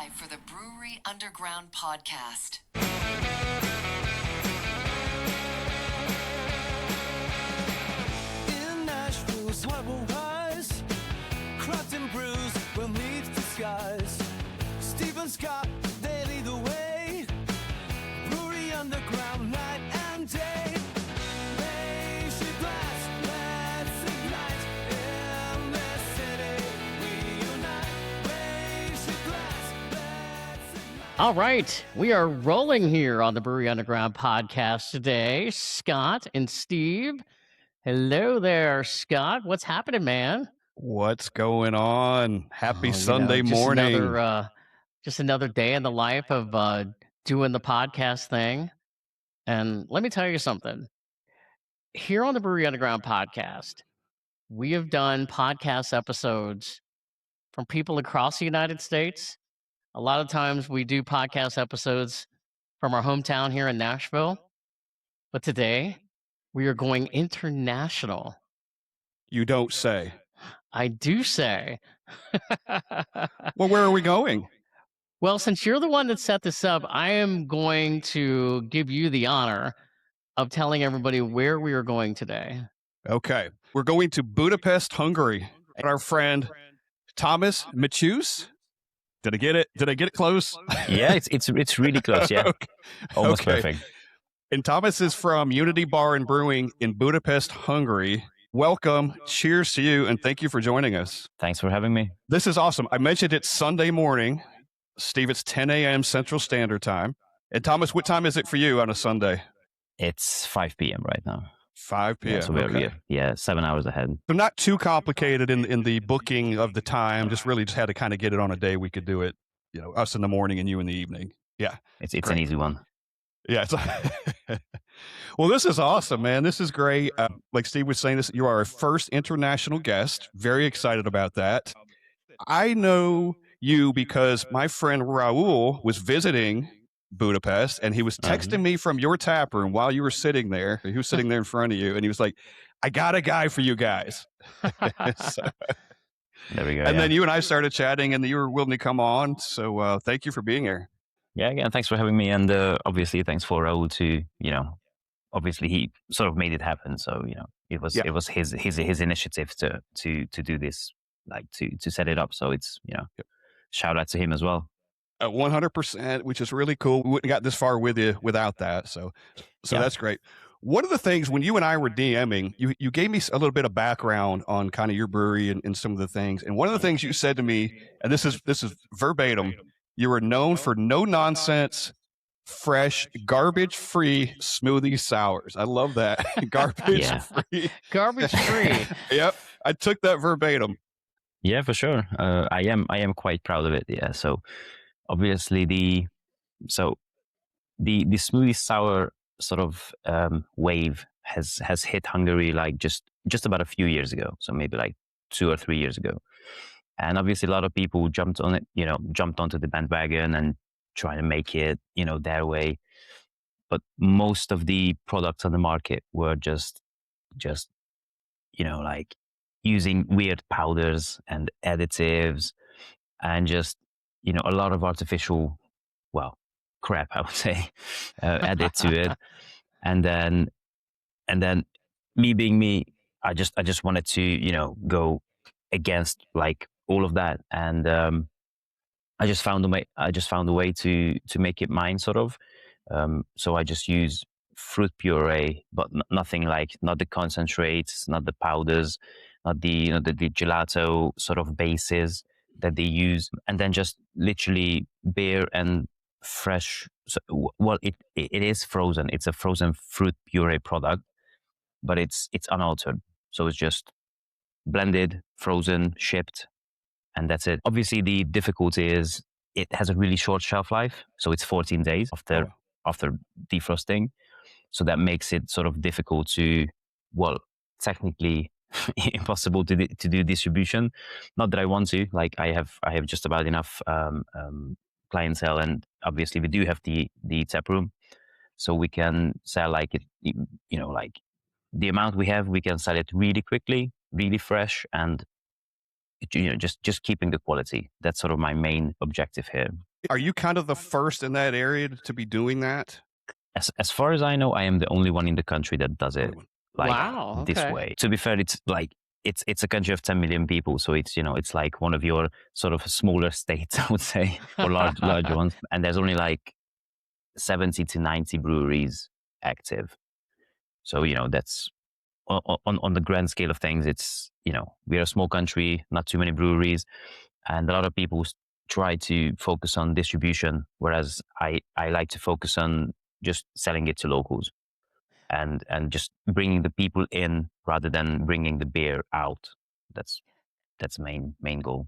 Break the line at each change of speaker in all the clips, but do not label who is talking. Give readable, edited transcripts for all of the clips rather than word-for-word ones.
live for the Brewery Underground Podcast.
In Nashville's harbor wise, craft and brews will meet the skies. Stephen Scott, they lead the way. Brewery Underground, night and day. Raise your glass, let's ignite. In this city, we unite. Raise your glass, let's ignite.
All right, we are rolling here on the Brewery Underground podcast today. Scott and Steve. Hello there, Scott. What's happening, man?
What's going on? Happy
Oh,
Sunday
just
morning.
another day in the life of doing the podcast thing. And let me tell you something. Here on the Brewery Underground podcast, we have done podcast episodes from people across the United States. A lot of times we do podcast episodes from our hometown here in Nashville. But today, we are going international.
You don't say.
I do say.
Well, where are we going?
Well, since you're the one that set this up, I am going to give you the honor of telling everybody where we are going today.
Okay. We're going to Budapest, Hungary. And our friend Tamas Matyus. Did I get it? Did I get it close?
Yeah, it's really close. Yeah,
Okay.
almost
Okay.
perfect.
And Tamas is from Unity Bar and Brewing in Budapest, Hungary. Welcome. Cheers to you. And thank you for joining us.
Thanks for having me.
This is awesome. I mentioned it's Sunday morning. Steve, it's 10 a.m. Central Standard Time. And Thomas, what time is it for you on a Sunday?
It's 5 p.m. right now.
5 p.m.
Yeah, so we're 7 hours ahead.
So not too complicated in the booking of the time. Just had to kind of get it on a day we could do it. You know, us in the morning and you in the evening. Yeah.
It's an
Great.
easy one.
Yeah. Well, this is awesome, man. This is great. Like Steve was saying, you are our first international guest. Very excited about that. I know you because my friend Raul was visiting Budapest and he was texting me from your tap room while you were sitting there. He was sitting there in front of you and he was like, I got a guy for you guys. So,
There we go.
and
yeah.
then you and I started chatting and you were willing to come on. So thank you for being here.
Yeah, again, thanks for having me, and obviously thanks for Raul to obviously he sort of made it happen. So it was his initiative to do this, like to set it up. So it's shout out to him as well.
100%, which is really cool. We wouldn't have got this far with you without that. So
Yeah.
that's great. One of the things when you and I were DMing, you gave me a little bit of background on kind of your brewery and some of the things. And one of the things you said to me, and this is verbatim, you were known for no nonsense, fresh, garbage-free smoothie sours. I love that. Garbage-free.
Garbage free.
Yep. I took that verbatim.
Yeah, for sure. I am quite proud of it. Yeah. So obviously the smoothie sour sort of wave has hit Hungary like just about a few years ago. So maybe like 2 or 3 years ago. And obviously a lot of people jumped onto the bandwagon and trying to make it, their way. But most of the products on the market were just like using weird powders and additives and just, a lot of artificial, crap, I would say, added to it. And then me being me, I just wanted to, go against like all of that. And I just found a way to make it mine, sort of. So I just use fruit puree, but nothing like, not the concentrates, not the powders, not the the gelato sort of bases that they use, and then just literally beer and fresh. So, it is frozen. It's a frozen fruit puree product, but it's unaltered. So it's just blended, frozen, shipped, and that's it. Obviously, the difficulty is it has a really short shelf life, so it's 14 days after defrosting. So that makes it sort of difficult to, technically impossible to do distribution. Not that I want to. Like I have just about enough clientele, and obviously we do have the taproom, so we can sell like it. Like the amount we have, we can sell it really quickly, really fresh, and just keeping the quality. That's sort of my main objective here.
Are you kind of the first in that area to be doing that?
As far as I know, I am the only one in the country that does it like
Wow,
this
okay.
way. To be fair, it's like it's a country of 10 million people, so it's it's like one of your sort of smaller states, I would say, or large ones. And there's only like 70 to 90 breweries active. So that's on the grand scale of things. It's we're a small country, not too many breweries, and a lot of people try to focus on distribution, whereas I like to focus on just selling it to locals and just bringing the people in rather than bringing the beer out. That's main goal.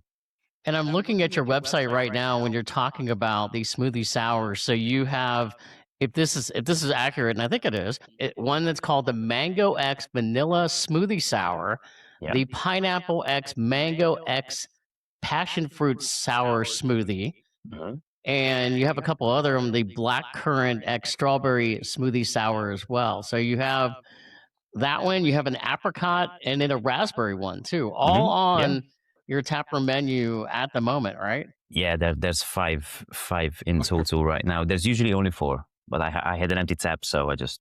And I'm looking at your website right now when you're talking about these smoothie sours. So you have, if this is accurate, and I think it is, one that's called the Mango X Vanilla Smoothie Sour,
Yeah.
the Pineapple X Mango X Passion Fruit Sour Smoothie,
Mhm.
and you have a couple other of them, the Black Currant X Strawberry Smoothie Sour as well. So you have that one, you have an apricot, and then a raspberry one too, all
Yeah.
on your taproom menu at the moment, right?
Yeah, there's five in total right now. There's usually only four, but I had an empty tap, so I just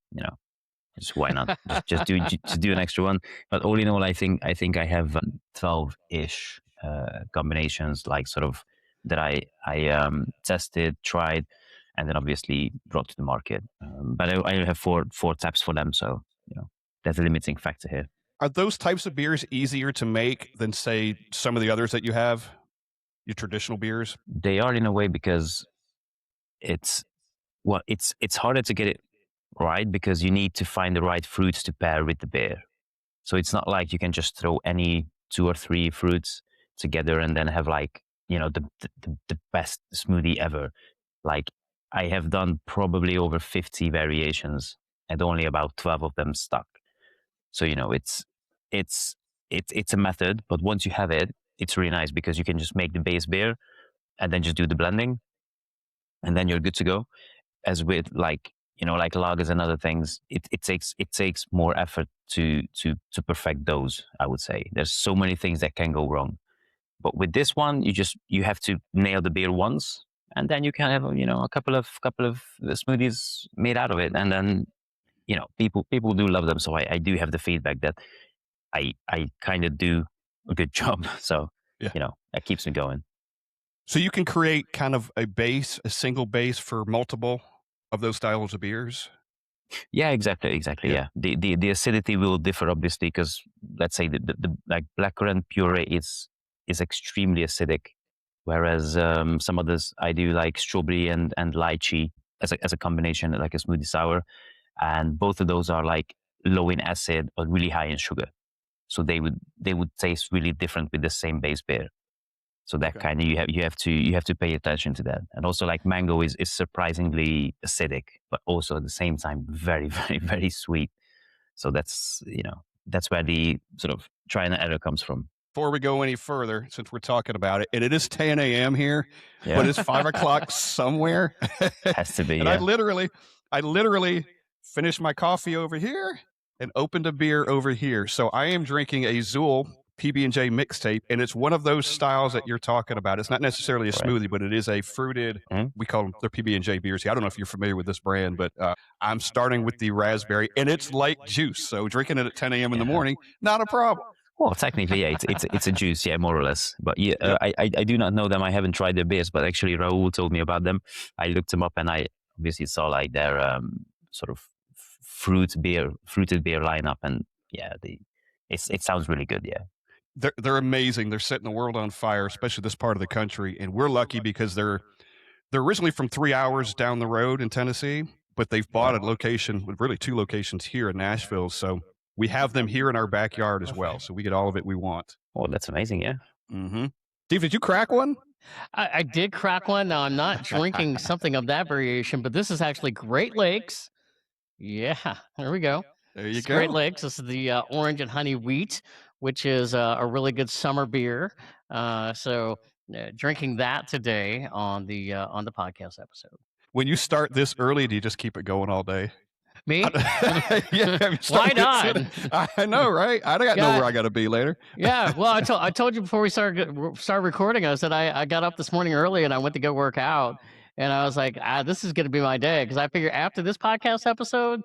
just why not just do an extra one. But all in all, I think I have 12-ish combinations, like sort of that I tested, tried, and then obviously brought to the market. But I have four taps for them, so that's a limiting factor here.
Are those types of beers easier to make than, say, some of the others that you have, your traditional beers?
They are in a way, because it's harder to get it right, because you need to find the right fruits to pair with the beer. So it's not like you can just throw any 2 or 3 fruits together and then have like the best smoothie ever. Like, I have done probably over 50 variations and only about 12 of them stuck. So it's a method, but once you have it, it's really nice, because you can just make the base beer and then just do the blending, and then you're good to go. As with like lagers and other things, it takes more effort to perfect those. I would say there's so many things that can go wrong, but with this one, you have to nail the beer once, and then you can have a couple of smoothies made out of it, and then people do love them. So I do have the feedback that I kind of do a good job. So
Yeah.
that keeps me going.
So you can create kind of a single base for multiple of those styles of beers?
Yeah, exactly.
Yeah.
Yeah. The acidity will differ, obviously, because let's say the like blackcurrant puree is extremely acidic, whereas some others I do like strawberry and lychee as a combination, like a smoothie sour, and both of those are like low in acid but really high in sugar. So they would taste really different with the same base beer. So that
Okay.
kind of you have to pay attention to that. And also, like, mango is surprisingly acidic, but also at the same time very, very, very sweet. So that's that's where the sort of try and error comes from.
Before we go any further, since we're talking about it, and it is 10 a.m. here,
Yeah.
but it's 5 o'clock somewhere.
Has to be.
And
Yeah.
I literally finished my coffee over here and opened a beer over here. So I am drinking a Zool PB&J mixtape, and it's one of those styles that you're talking about. It's not necessarily a
Right.
smoothie, but it is a fruited.
Mhm.
We call them they're PB&J beers. I don't know if you're familiar with this brand, but I'm starting with the raspberry, and it's like juice. So drinking it at 10 a.m. in the
Yeah.
morning, not a problem.
Well, technically, yeah, it's a juice, yeah, more or less. But yeah,
Yep.
I do not know them. I haven't tried their beers, but actually Raul told me about them. I looked them up, and I obviously saw like their sort of fruited beer lineup, and yeah, it sounds really good. Yeah.
They're amazing. They're setting the world on fire, especially this part of the country. And we're lucky because they're originally from 3 hours down the road in Tennessee, but they've bought a location, really 2 locations here in Nashville. So we have them here in our backyard as well. So we get all of it we want.
Oh, that's amazing. Yeah.
Mm-hmm. Steve, did you crack one?
I did crack one. Now I'm not drinking something of that variation, but this is actually Great Lakes. Yeah, there we go.
There you
It's
go.
Great Lakes. This is the orange and honey wheat, which is a really good summer beer. So drinking that today on the podcast episode.
When you start this early, do you just keep it going all day?
Me?
Yeah, have you
Why
started
not?
sitting- I know, right? I got know
Yeah.
where I got to be later.
Yeah, well, I told you before we start recording. I said I got up this morning early and I went to go work out, and I was like, this is going to be my day because I figure after this podcast episode,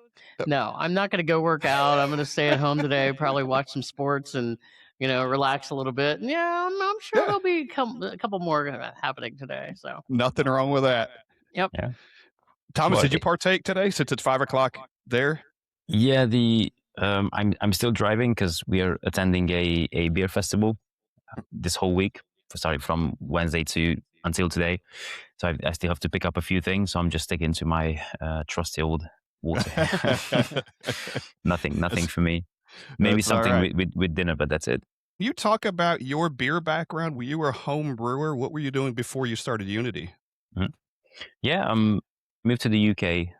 no, I'm not going to go work out. I'm going to stay at home today, probably watch some sports and relax a little bit. And yeah, I'm sure
Yeah.
there'll be a couple more happening today. So
Nothing wrong with that.
yep.
Yeah.
Thomas,
Well,
did you partake today since it's 5:00 there?
Yeah, I'm still driving because we are attending a beer festival this whole week, starting from Wednesday until today. So I still have to pick up a few things. So I'm just sticking to my trusty old water. Nothing for me. Maybe
That's all
something
right.
with dinner, but that's it.
You talk about your beer background. You were a home brewer. What were you doing before you started Unity?
Yeah, moved to the UK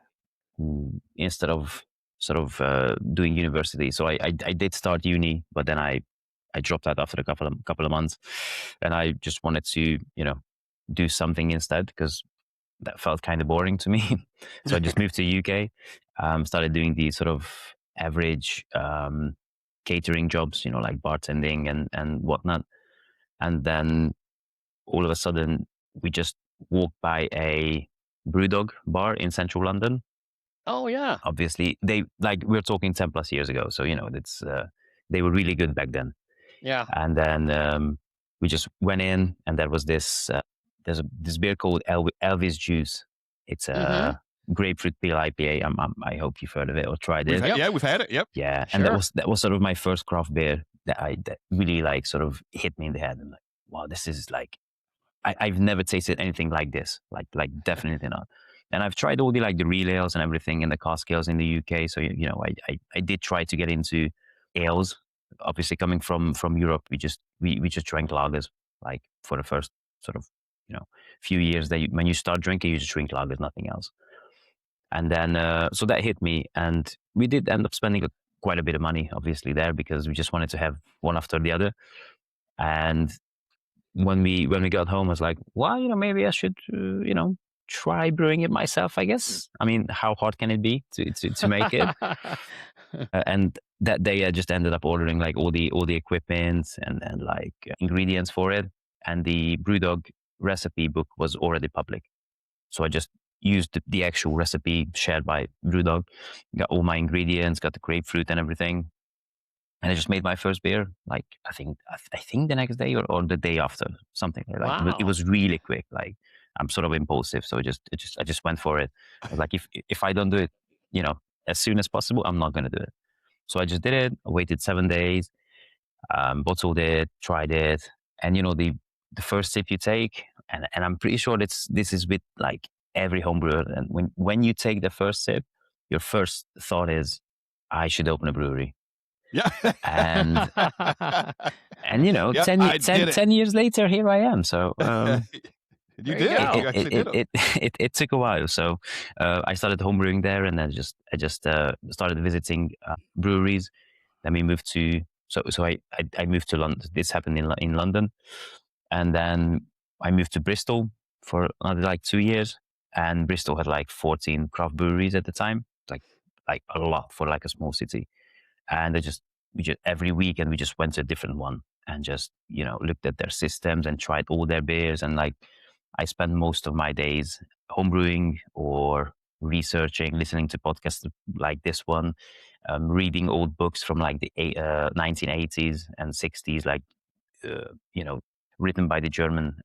instead of sort of doing university. So I did start uni, but then I dropped out after a couple of months, and I just wanted to do something instead because that felt kind of boring to me. So I just moved to UK, started doing the sort of average catering jobs, like bartending and whatnot, and then all of a sudden we just walked by a BrewDog bar in central London.
Oh yeah.
Obviously, we're talking 10 plus years ago, so it's they were really good back then.
Yeah.
And then we just went in, and there was this this beer called Elvis Juice. It's a grapefruit peel IPA. I hope you've heard of it or tried it.
Yeah, we've had it. Yep.
Yeah,
Sure.
and that was sort of my first craft beer that really sort of hit me in the head. And wow, this is I've never tasted anything like this. Like definitely not. And I've tried all the real ales and everything in the cask ales in the UK. So I did try to get into ales. Obviously, coming from Europe, we just drank lagers for the first sort of few years. When you start drinking, you just drink lagers, nothing else. And then so that hit me, and we did end up spending quite a bit of money, obviously, there because we just wanted to have one after the other. And when we got home, I was like, well, maybe I should try brewing it myself, I guess. I mean, how hard can it be to make it? And that day I just ended up ordering all the equipment and ingredients for it. And the BrewDog recipe book was already public. So I just used the actual recipe shared by BrewDog, got all my ingredients, got the grapefruit and everything. And I just made my first beer, I think the next day or the day after, something like that.
Wow.
It was really quick. I'm sort of impulsive, so I just went for it. I was like, if I don't do it, as soon as possible, I'm not going to do it. So I just did it. I waited 7 days, bottled it, tried it, and the first sip you take, and I'm pretty sure this is with every homebrewer. And when you take the first sip, your first thought is, I should open a brewery.
Yeah.
And
Yep,
10 years later, here I am. So
you
There
did.
you go.
You actually did it.
it took a while. So I started homebrewing there, and then I just started visiting breweries. Then we moved to I moved to London. This happened in London, and then I moved to Bristol for another 2 years. And Bristol had 14 craft breweries at the time, like a lot for a small city. And we just every weekend we just went to a different one and just looked at their systems and tried all their beers. And I spent most of my days homebrewing or researching, listening to podcasts like this one, reading old books from the 1980s and 60s, written by the German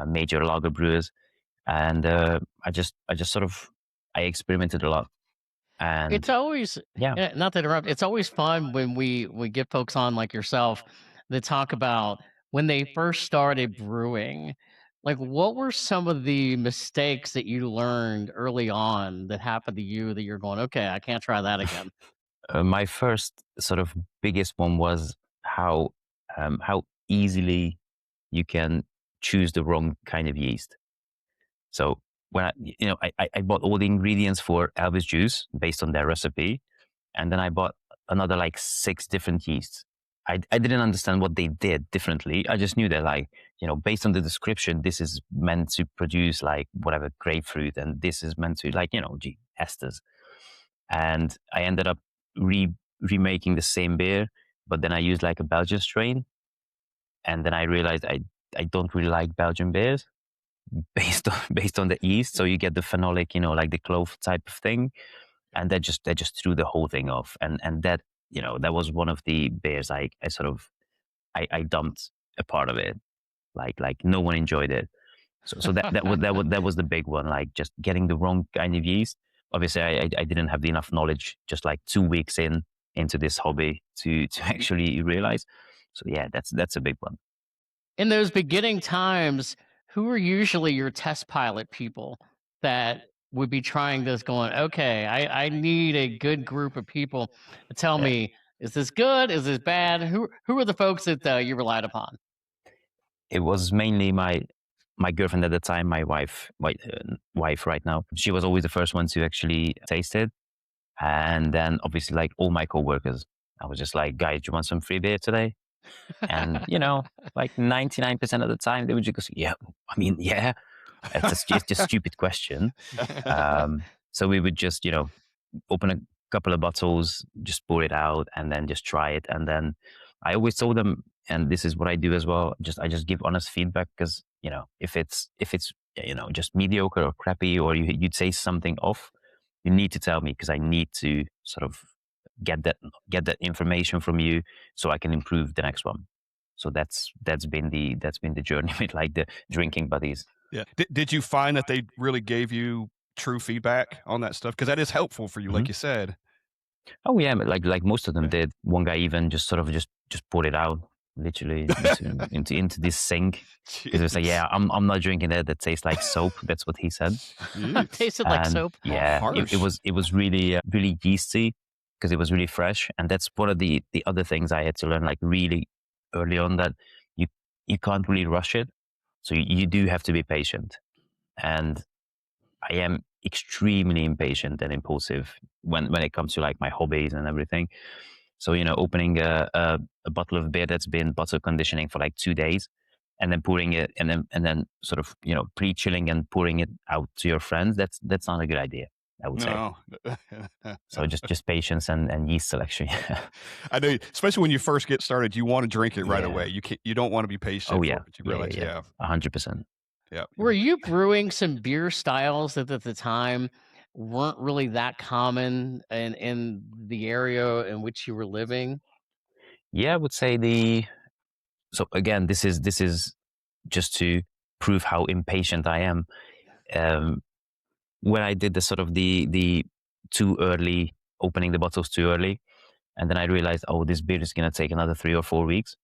major lager brewers. And I just sort of I experimented a lot. And
It's always
yeah.
not to interrupt. It's always fun when we get folks on like yourself that talk about when they first started brewing. What were some of the mistakes that you learned early on that happened to you that you're going, okay, I can't try that again?
My first sort of biggest one was how easily you can choose the wrong kind of yeast. So when I bought all the ingredients for Elvis juice based on their recipe, and then I bought another 6 different yeasts. I didn't understand what they did differently. I just knew that based on the description, this is meant to produce whatever grapefruit, and this is meant to esters. and I ended up remaking the same beer, but then I used like a Belgian strain, and then I realized I don't really like Belgian beers based on the yeast. So you get the phenolic, like the clove type of thing, and that just threw the whole thing off. And that that was one of the beers I dumped a part of it. Like no one enjoyed it. So that was the big one. Like just getting the wrong kind of yeast. Obviously, I didn't have enough knowledge just like 2 weeks into this hobby to actually realize. So yeah, that's a big one.
In those beginning times, who were usually your test pilot people that would be trying this, going, okay, I need a good group of people to tell me, is this good? Is this bad? Who were the folks that you relied upon?
It was mainly my girlfriend at the time, my wife right now. She was always the first one to actually taste it. And then obviously like all my coworkers, I was just like, guys, do you want some free beer today? And like 99% of the time they would just go, yeah, I mean, yeah, it's just a stupid question. So we would just, open a couple of bottles, just pour it out and then just try it. And then I always told them, and this is what I do as well, I just give honest feedback, because, if it's just mediocre or crappy, or you'd say something off, you need to tell me, because I need to sort of get that information from you so I can improve the next one. So that's been the journey with like the drinking buddies.
Yeah. Did you find that they really gave you true feedback on that stuff? Because that is helpful for you, like you said.
Oh yeah, like most of them did. One guy even just sort of just poured it out literally into this sink. Because it's like, yeah, I'm not drinking that. That tastes like soap. That's what he said.
Tasted like soap.
Yeah, it was really really yeasty, because it was really fresh. And that's one of the other things I had to learn like really early on, that you can't really rush it. So you do have to be patient. And I am extremely impatient and impulsive when it comes to like my hobbies and everything. So, opening a bottle of beer that's been bottle conditioning for like 2 days, and then pouring it and then sort of, pre-chilling and pouring it out to your friends, that's not a good idea, I would say. So just patience and yeast selection.
I know, especially when you first get started, you want to drink it right away. You don't want to be patient.
Oh yeah,
but you realize,
100%.
Yeah.
Were you brewing some beer styles that at the time weren't really that common in the area in which you were living?
Yeah, I would say so again, this is just to prove how impatient I am. When I did the sort of the too early, opening the bottles too early, and then I realized, oh, this beer is going to take another 3 or 4 weeks,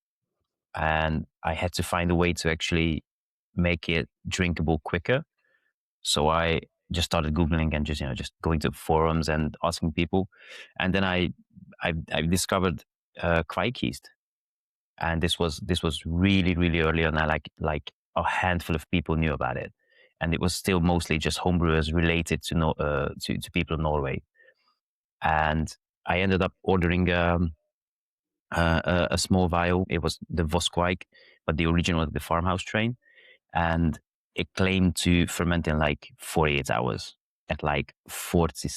and I had to find a way to actually make it drinkable quicker. So I just started Googling and just going to forums and asking people, and then I discovered Kwijk yeast, and this was really really early on. I like a handful of people knew about it, and it was still mostly just homebrewers related to people in Norway. And I ended up ordering a small vial. It was the Voskwijk, but the original, the farmhouse strain, and it claimed to ferment in like 48 hours at like 40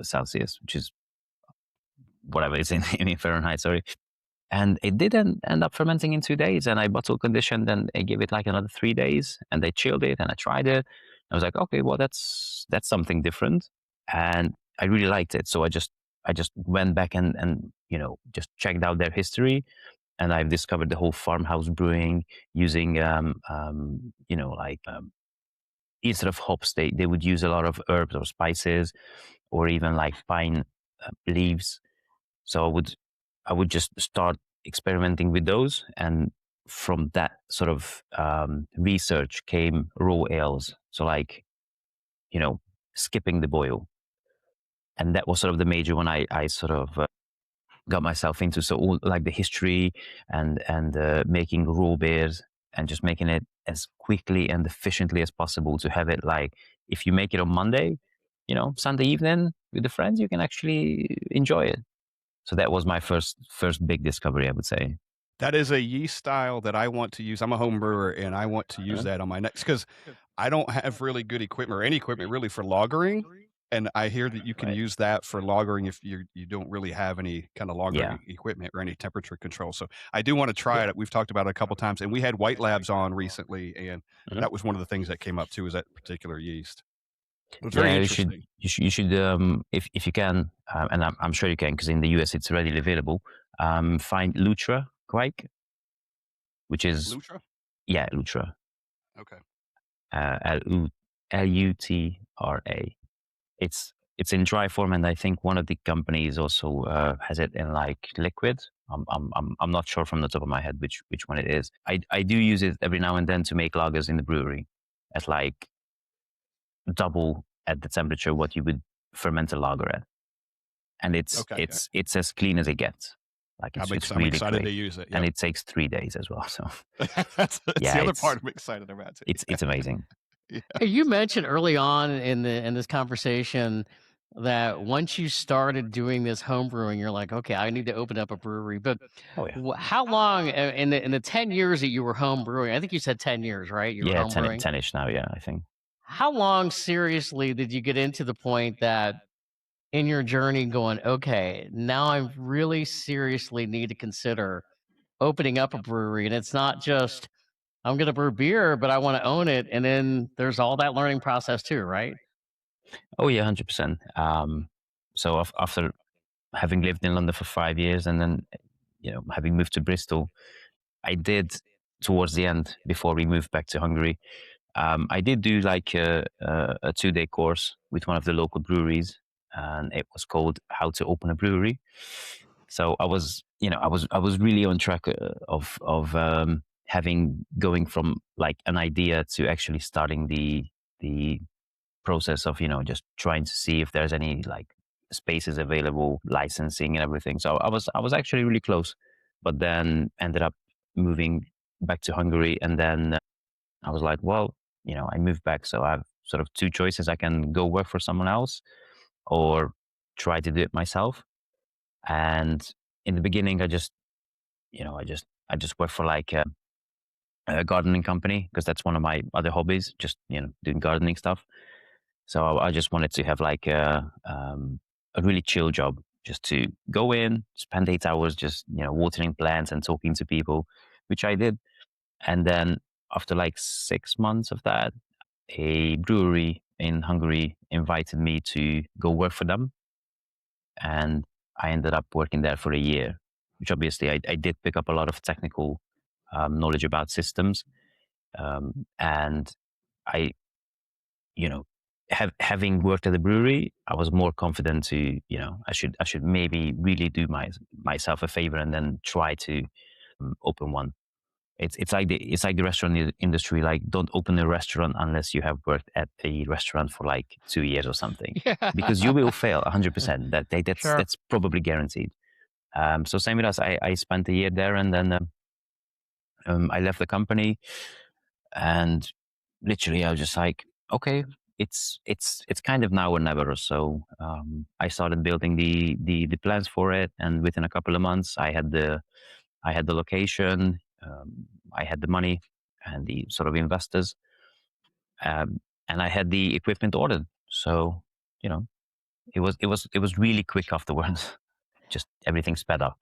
Celsius, which is whatever it's in Fahrenheit, sorry. And it didn't end up fermenting in 2 days, and I bottle conditioned, and I gave it like another 3 days, and they chilled it, and I tried it. I was like, okay, well, that's something different, and I really liked it. So I just went back and just checked out their history, and I've discovered the whole farmhouse brewing using instead of hops, they would use a lot of herbs or spices, or even like pine leaves. So I would just start experimenting with those, and from that sort of research came raw ales. So like, skipping the boil, and that was sort of the major one I sort of got myself into. So all like the history and making raw beers, and just making it as quickly and efficiently as possible to have it like, if you make it on Monday, Sunday evening with the friends, you can actually enjoy it. So that was my first big discovery, I would say.
That is a yeast style that I want to use. I'm a home brewer, and I want to use that on my next, because I don't have really good equipment or any equipment really for lagering. And I hear that you can
Right.
use that for lagering if you don't really have any kind of
Yeah.
lagering equipment or any temperature control. So I do want to try
Yeah.
it. We've talked about it a couple times, and we had White Labs on recently, and
Mhm.
that was one of the things that came up too, is that particular yeast. It was very
Yeah,
interesting.
you should if you can, and I'm sure you can because in the US it's readily available. Find Lutra Quake, which is
Lutra?
Lutra,
Okay.
Lutra. It's in dry form, and I think one of the companies also has it in like liquid. I'm not sure from the top of my head which one it is. I do use it every now and then to make lagers in the brewery at like double at the temperature what you would ferment a lager at, and
Okay.
it's as clean as it gets. Like
I'm,
it's
I'm
really
excited to
quick,
use it.
and
Yep.
it takes 3 days as well. So
That's
yeah,
the other part I'm excited about too.
it's amazing.
Yeah.
Hey, you mentioned early on in this conversation that once you started doing this home brewing, you're like, okay, I need to open up a brewery. But
Oh yeah,
how long in the 10 years that you were home brewing? I think you said 10 years, right? You were
yeah,
home brewing.
10ish now. Yeah, I think.
How long seriously did you get into the point that in your journey going, okay, now I really seriously need to consider opening up a brewery, and it's not just I'm going to brew beer, but I want to own it, and then there's all that learning process too, right?
Oh yeah, 100%. So after having lived in London for 5 years, and then having moved to Bristol, I did towards the end before we moved back to Hungary. I did do like a 2-day course with one of the local breweries, and it was called How to Open a Brewery. So I was really on track of having going from like an idea to actually starting the process of just trying to see if there's any like spaces available, licensing and everything. So I was actually really close, but then ended up moving back to Hungary, and then I was like, well, I moved back, so I have sort of two choices. I can go work for someone else or try to do it myself. And in the beginning, I just worked for like a gardening company because that's one of my other hobbies, just doing gardening stuff. So I just wanted to have like a really chill job, just to go in, spend 8 hours just watering plants and talking to people, which I did. And then after like 6 months of that, a brewery in Hungary invited me to go work for them, and I ended up working there for a year. Which obviously I did pick up a lot of technical knowledge about systems, and I having worked at a brewery, I was more confident to I should maybe really do myself a favor and then try to open one. It's like the restaurant industry. Like, don't open a restaurant unless you have worked at a restaurant for like 2 years or something,
Yeah.
because you will fail 100%.
Sure.
That's probably guaranteed. So same with us. I spent a year there, and then I left the company, and literally I was just like, okay, it's kind of now or never. So I started building the plans for it, and within a couple of months, I had the location, I had the money, and the sort of investors, and I had the equipment ordered. So it was really quick afterwards. Just everything sped up.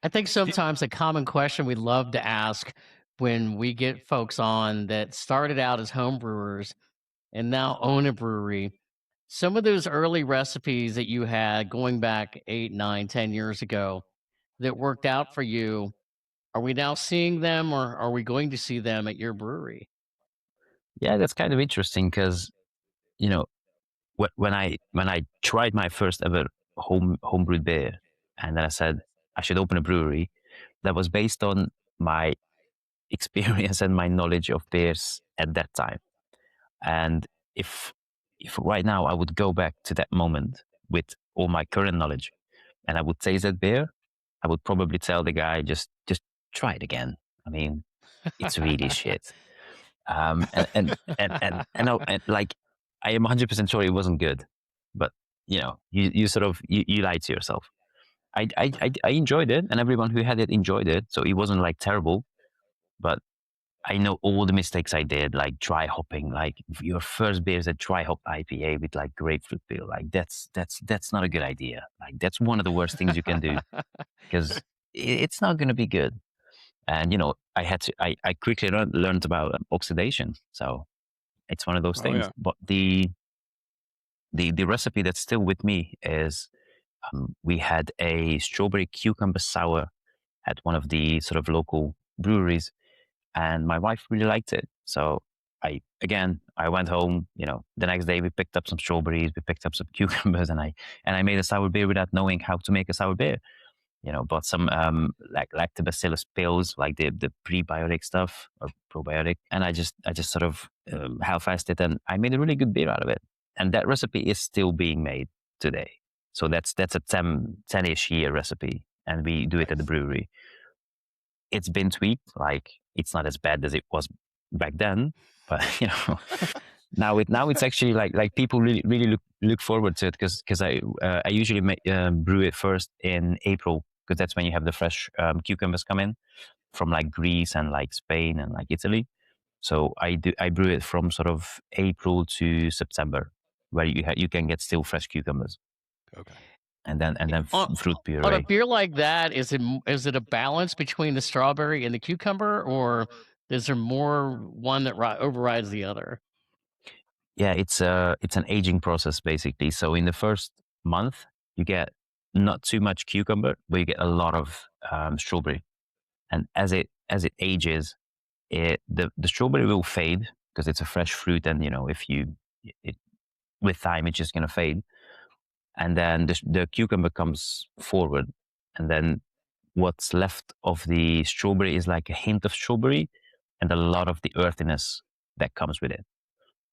I think sometimes a common question we love to ask when we get folks on that started out as home brewers and now own a brewery, some of those early recipes that you had going back 8, 9, 10 years ago that worked out for you, are we now seeing them or are we going to see them at your brewery?
Yeah, that's kind of interesting because you know when I tried my first ever homebrewed beer, and then I said I should open a brewery, that was based on my experience and my knowledge of beers at that time. And if if right now I would go back to that moment with all my current knowledge and I would taste that beer, I would probably tell the guy just try it again. I mean, it's really shit. And like I am 100% sure it wasn't good, but you sort of you lie to yourself. I enjoyed it, and everyone who had it enjoyed it, so it wasn't like terrible, but I know all the mistakes I did, like dry hopping. Like your first beer is a dry hop IPA with like grapefruit peel. Like that's not a good idea. Like that's one of the worst things you can do because it's not going to be good. And I quickly learned about oxidation. So it's one of those things.
Yeah.
But the recipe that's still with me is we had a strawberry cucumber sour at one of the sort of local breweries, and my wife really liked it. So I went home. The next day we picked up some strawberries, we picked up some cucumbers, and I made a sour beer without knowing how to make a sour beer. Bought some like lactobacillus pills, like the prebiotic stuff or probiotic, and I just sort of half-assed it, and I made a really good beer out of it. And that recipe is still being made today. So that's a 10-ish year recipe, and we do it at the brewery. It's been tweaked, like it's not as bad as it was back then, but now it's actually like people really look forward to it because I usually brew it first in April, because that's when you have the fresh cucumbers come in from like Greece and like Spain and like Italy. So I brew it from sort of April to September, where you can get still fresh cucumbers.
Okay.
And then fruit puree.
On a beer like that, is it a balance between the strawberry and the cucumber, or is there more one that overrides the other?
Yeah, it's an aging process basically. So in the first month, you get not too much cucumber, but you get a lot of strawberry. And as it ages, the strawberry will fade because it's a fresh fruit, and with time it's just gonna fade. And then the cucumber comes forward, and then what's left of the strawberry is like a hint of strawberry and a lot of the earthiness that comes with it.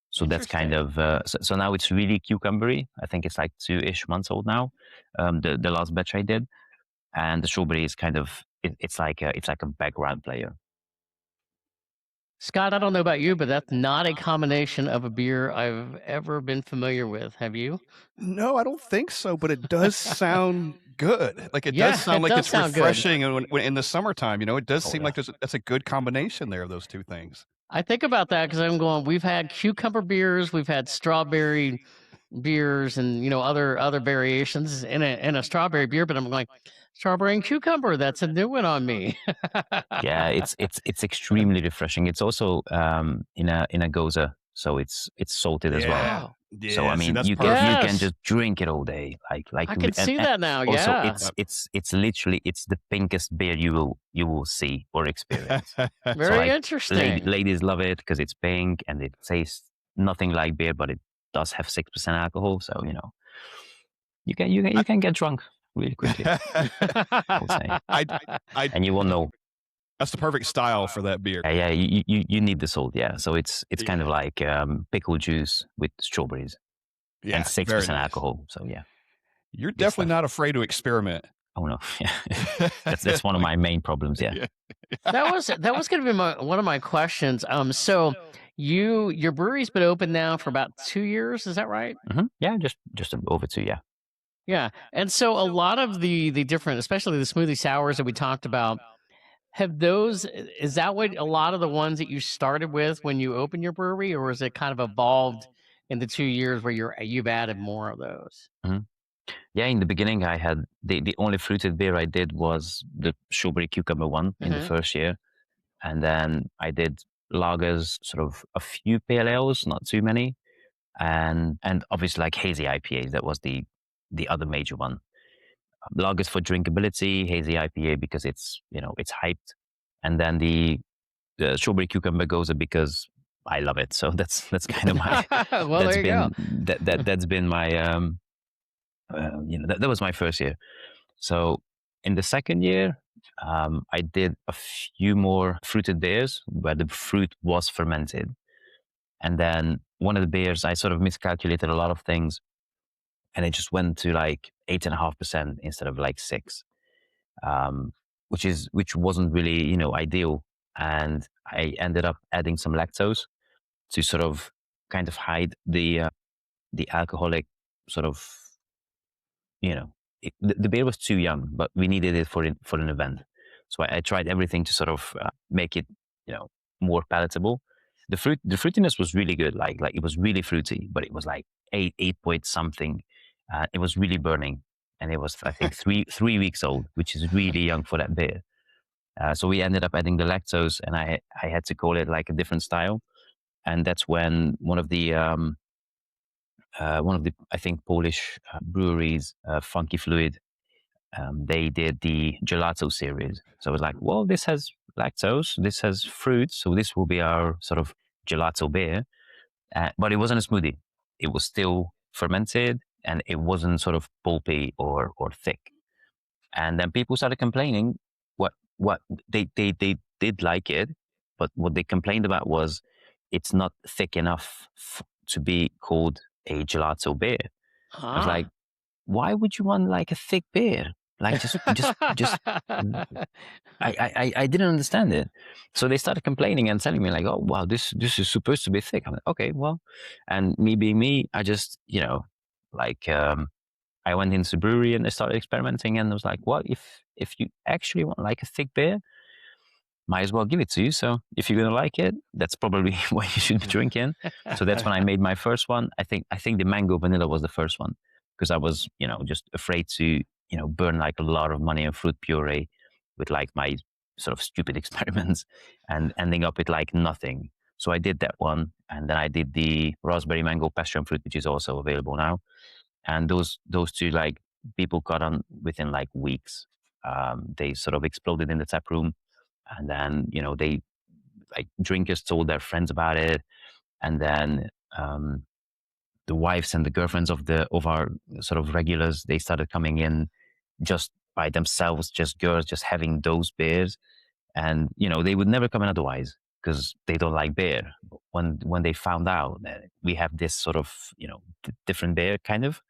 So that's kind of so now it's really cucumbery. I think it's like 2-ish months old now. The last batch I did, and the strawberry is kind of it's like a background player.
Scott, I don't know about you, but that's not a combination of a beer I've ever been familiar with. Have you?
No, I don't think so, but it does sound good. Like it
Yeah,
does sound
it
like
does
it's
sound good.
refreshing, and when in the summertime, it does seem
yeah.
like that's a good combination there of those two things.
I think about that because I'm going, we've had cucumber beers, we've had strawberry beers, and other variations in a strawberry beer, but I'm like, strawberry and cucumber, that's a new one on me.
Yeah, it's extremely refreshing. It's also in a goza, so it's salted as well.
Wow.
Yeah,
So I
see,
mean,
that's
you
perfect.
can just drink it all day. Like
I can see that now.
Also,
Yeah.
it's literally the pinkest beer you will see or experience.
Very
like,
interesting.
Ladies love it because it's pink and it tastes nothing like beer, but it does have 6% alcohol. So you can get drunk really quickly. I would say, and you will know.
That's the perfect style for that beer.
Yeah, you need the salt. Yeah, so it's kind of like pickle juice with strawberries
Yeah,
and 6%
very nice.
alcohol. So yeah,
You're definitely not afraid to experiment.
oh no, yeah, that's one of my main problems. Yeah.
That was going to be one of my questions. So your brewery's been open now for about 2 years, is that right?
Mm-hmm. Yeah, just over 2. Yeah.
Yeah. And so a lot of the different, especially the smoothie sours that we talked about, is that what a lot of the ones that you started with when you opened your brewery, or is it kind of evolved in the 2 years where you've added more of those?
Mm-hmm. Yeah, in the beginning, I had the only fruited beer I did was the strawberry cucumber one in the first year, and then I did lagers, sort of a few pale ales, not too many, and obviously like hazy IPAs. That was the other major one. Lagers for drinkability, hazy IPA because it's it's hyped, and then the strawberry cucumber goza because I love it. So that's kind of my
Well, there you go.
that's been my that was my first year. So in the second year, I did a few more fruited beers where the fruit was fermented, and then one of the beers I sort of miscalculated a lot of things, and it just went to like 8.5% instead of like 6, which wasn't really ideal, and I ended up adding some lactose to sort of kind of hide the alcoholic sort of the beer was too young, but we needed it for an event, so I tried everything to sort of make it more palatable. The fruitiness was really good. Like it was really fruity, but it was like 8 point something. It was really burning, and it was, I think, 3 weeks old, which is really young for that beer. So we ended up adding the lactose, and I had to call it like a different style. And that's when one of the I think Polish breweries, Funky Fluid, they did the gelato series. So I was like, well, this has lactose, this has fruit, so this will be our sort of gelato beer. But it wasn't a smoothie. It was still fermented, and it wasn't sort of pulpy or thick. And then people started complaining. What they did like it, but what they complained about was it's not thick enough to be called a gelato beer. I was like, why would you want like a thick beer? Like just I didn't understand it. So they started complaining and telling me like, oh wow, this is supposed to be thick. I'm like, okay, well, and me being me, I just, I went into brewery and I started experimenting, and I was like, well, if you actually want like a thick beer, might as well give it to you. So if you're gonna like it, that's probably what you should be drinking. So that's when I made my first one. I think the mango vanilla was the first one, because I was, just afraid to, burn like a lot of money on fruit puree with like my sort of stupid experiments and ending up with like nothing. So I did that one, and then I did the raspberry mango passion fruit, which is also available now. And those two, like, people got on within like weeks. They sort of exploded in the tap room, and then they, like, drinkers told their friends about it, and then the wives and the girlfriends of our sort of regulars, they started coming in just by themselves, just girls, just having those beers, and they would never come in otherwise because they don't like beer. When they found out that we have this sort of different beer, kind of,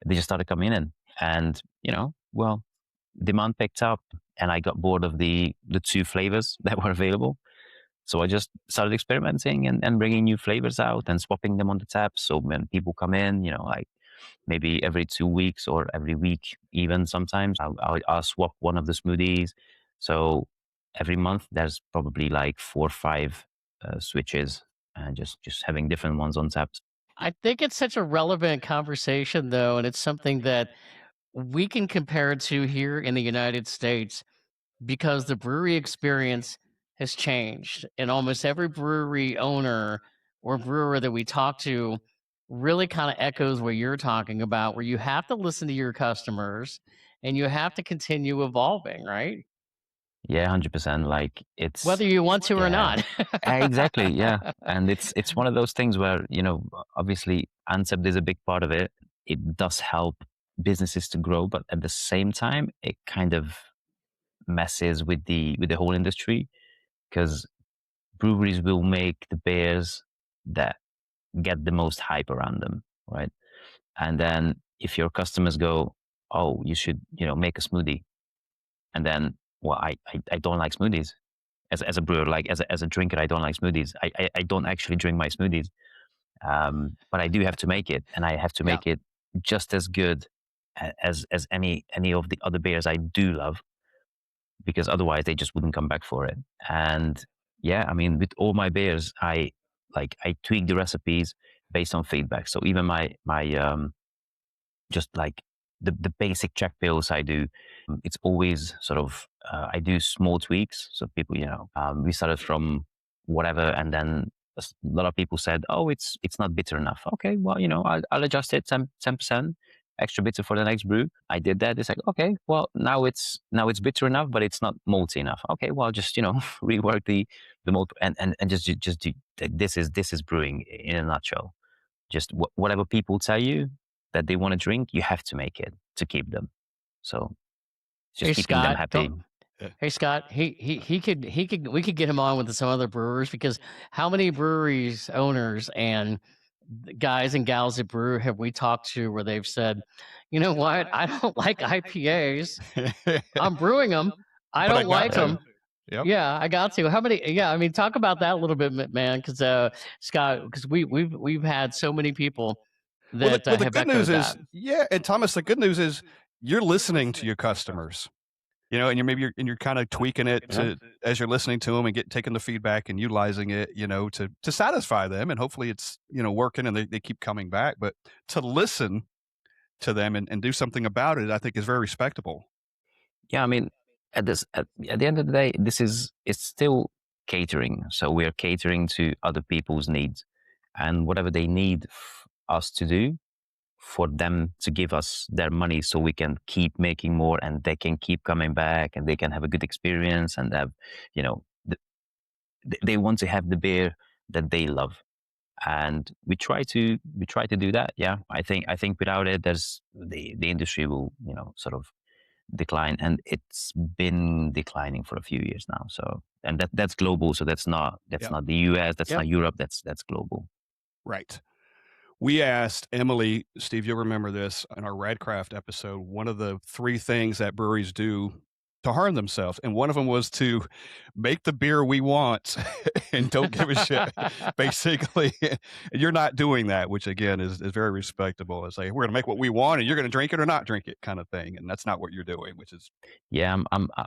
they just started coming in, and well, demand picked up, and I got bored of the two flavors that were available. So I just started experimenting and bringing new flavors out and swapping them on the tap. So when people come in, like maybe every 2 weeks or every week, even sometimes, I'll swap one of the smoothies. So every month there's probably like 4 or 5 switches, and just having different ones on tap.
I think it's such a relevant conversation, though, and it's something that we can compare it to here in the United States because the brewery experience has changed. And almost every brewery owner or brewer that we talk to really kind of echoes what you're talking about, where you have to listen to your customers and you have to continue evolving, right?
Yeah, 100%. Like, it's
Whether you want to or
yeah,
not.
exactly. Yeah, and it's one of those things where obviously Ancept is a big part of it. It does help businesses to grow, but at the same time, it kind of messes with the whole industry, because breweries will make the beers that get the most hype around them, right? And then if your customers go, oh, you should make a smoothie, and then, well, I don't like smoothies. As a brewer, like as a drinker, I don't like smoothies. I don't actually drink my smoothies, but I do have to make it, and I have to
Yeah.
make it just as good as any of the other beers I do love, because otherwise they just wouldn't come back for it. And yeah, I mean, with all my beers, I tweak the recipes based on feedback. So even my just like the basic Czech pills I do, it's always sort of I do small tweaks. So people, we started from whatever, and then a lot of people said, "Oh, it's not bitter enough." Okay, well, I'll adjust it 10% extra bitter for the next brew. I did that. It's like, okay, well, now it's bitter enough, but it's not malty enough. Okay, well, just rework the malt, and just do. This is brewing in a nutshell. Just whatever people tell you that they want to drink, you have to make it to keep them. So just
Hey,
keeping them
Scott,
happy.
Hey Scott, he could we could get him on with some other brewers, because how many breweries owners and guys and gals that brew have we talked to where they've said, you know what, I don't like IPAs. I'm brewing them. I
But I
don't
got
like
to.
them.
Yep.
Yeah, I got to. How many? Yeah, I mean, talk about that a little bit, man. Because Scott, because we've had so many people
Well,
that
the
have
good
echoed
news is,
that.
yeah, and Thomas, the good news is you're listening to your customers. and you're kind of tweaking it to as you're listening to them and taking the feedback and utilizing it, to satisfy them, and hopefully it's working and they keep coming back. But to listen to them and do something about it, I think is very respectable.
Yeah, I mean, at the end of the day, it's still catering. So we're catering to other people's needs, and whatever they need us to do, for them to give us their money so we can keep making more and they can keep coming back and they can have a good experience and have, they want to have the beer that they love. And we try to do that. Yeah. I think without it, there's the industry will, sort of decline, and it's been declining for a few years now. So, and that's global. So that's not the US, that's not Europe, that's global.
Right. We asked Emily, Steve, you'll remember this, in our Radcraft episode, one of the 3 things that breweries do to harm themselves. And one of them was to make the beer we want and don't give a shit, basically. And you're not doing that, which again is very respectable. It's like, we're going to make what we want and you're going to drink it or not drink it kind of thing. And that's not what you're doing, which is.
Yeah,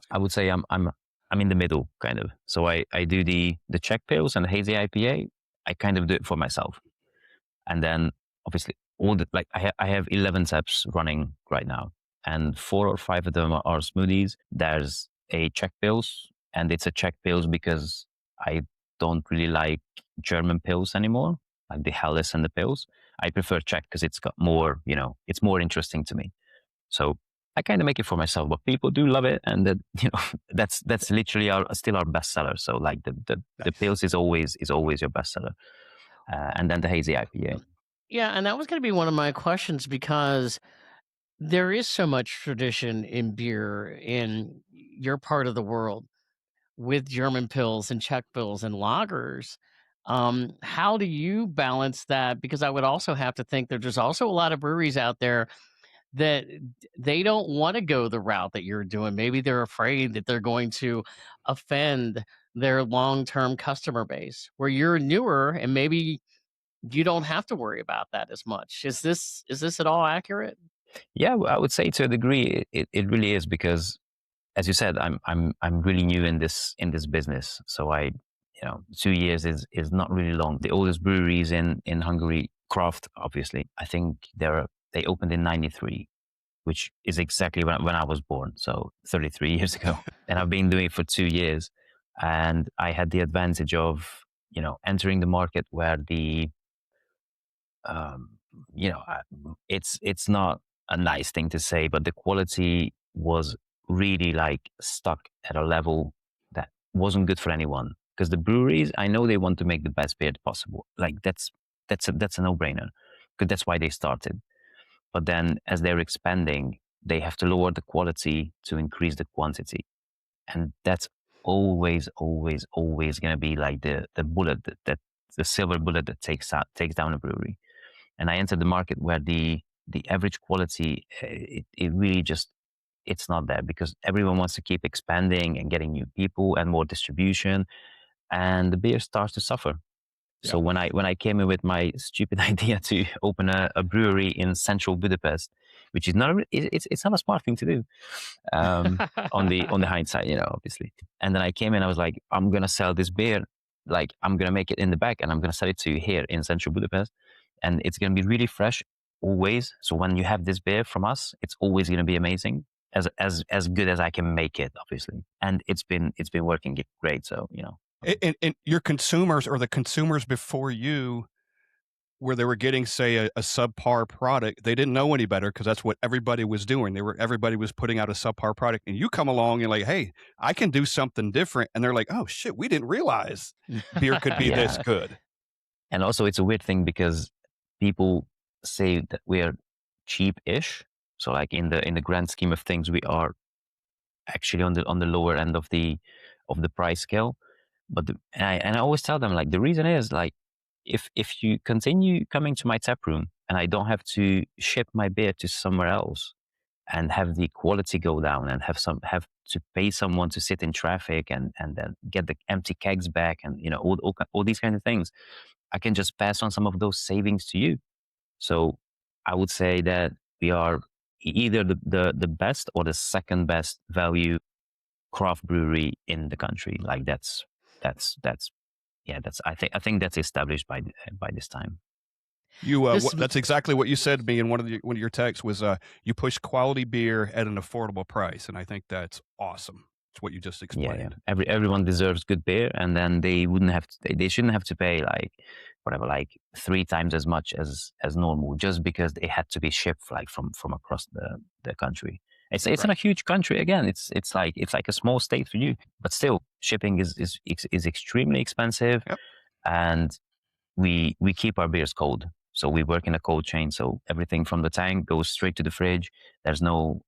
I would say I'm in the middle kind of. So I do the Czech pills and the hazy IPA. I kind of do it for myself. And then obviously I have 11 taps running right now, and 4 or 5 of them are smoothies. There's a Czech pills, and it's a Czech pills because I don't really like German pills anymore, like the Helles and the pills. I prefer Czech because it's got more, it's more interesting to me. So I kind of make it for myself, but people do love it, and that's literally still our bestseller. So like the pills is always your bestseller. And then the hazy IPA.
Yeah, and that was going to be one of my questions, because there is so much tradition in beer in your part of the world with German pills and Czech pills and lagers. How do you balance that? Because I would also have to think that there's also a lot of breweries out there that they don't want to go the route that you're doing. Maybe they're afraid that they're going to offend their long-term customer base, where you're newer and maybe you don't have to worry about that as much. Is this at all accurate?
Yeah, I would say to a degree it really is, because as you said, I'm really new in this business. So 2 years is not really long. The oldest breweries in Hungary, craft, obviously, I think they opened in 93, which is exactly when I was born. So 33 years ago. And I've been doing it for 2 years. And I had the advantage of, entering the market where it's not a nice thing to say, but the quality was really stuck at a level that wasn't good for anyone. Because the breweries, I know they want to make the best beer possible. That's a no-brainer, because that's why they started. But then as they're expanding, they have to lower the quality to increase the quantity, and that's always going to be like the bullet that the silver bullet that takes down a brewery. And I entered the market where the average quality, it really just, it's not there, because everyone wants to keep expanding and getting new people and more distribution, and the beer starts to suffer. Yeah. So when I came in with my stupid idea to open a brewery in central Budapest, which is not it's not a smart thing to do, on the hindsight, obviously. And then I came in, I was like, I'm gonna sell this beer, I'm gonna make it in the back, and I'm gonna sell it to you here in central Budapest, and it's gonna be really fresh always. So when you have this beer from us, it's always gonna be amazing, as good as I can make it, obviously. And it's been working great. So
And your consumers, or the consumers before you, where they were getting, say, a subpar product, they didn't know any better, because that's what everybody was doing. Everybody was putting out a subpar product, and you come along and hey, I can do something different, and they're like, oh shit, we didn't realize beer could be this good.
And also, it's a weird thing, because people say that we are cheap-ish. So in the grand scheme of things, we are actually on the lower end of the price scale. But I always tell them, the reason is, if you continue coming to my tap room and I don't have to ship my beer to somewhere else and have the quality go down and have to pay someone to sit in traffic and then get the empty kegs back and all these kind of things, I can just pass on some of those savings to you. So I would say that we are either the best or the second best value craft brewery in the country. Like that's I think that's established by this time.
That's exactly what you said to me in one of your texts was you push quality beer at an affordable price, and I think that's awesome. It's what you just explained.
Yeah. Everyone deserves good beer, and then they shouldn't have to pay like whatever, like 3 times as much as normal just because they had to be shipped like from across the country. It's not a huge country. Again, it's like a small state for you, but still shipping is extremely expensive.
Yep.
And we keep our beers cold. So we work in a cold chain. So everything from the tank goes straight to the fridge. There's no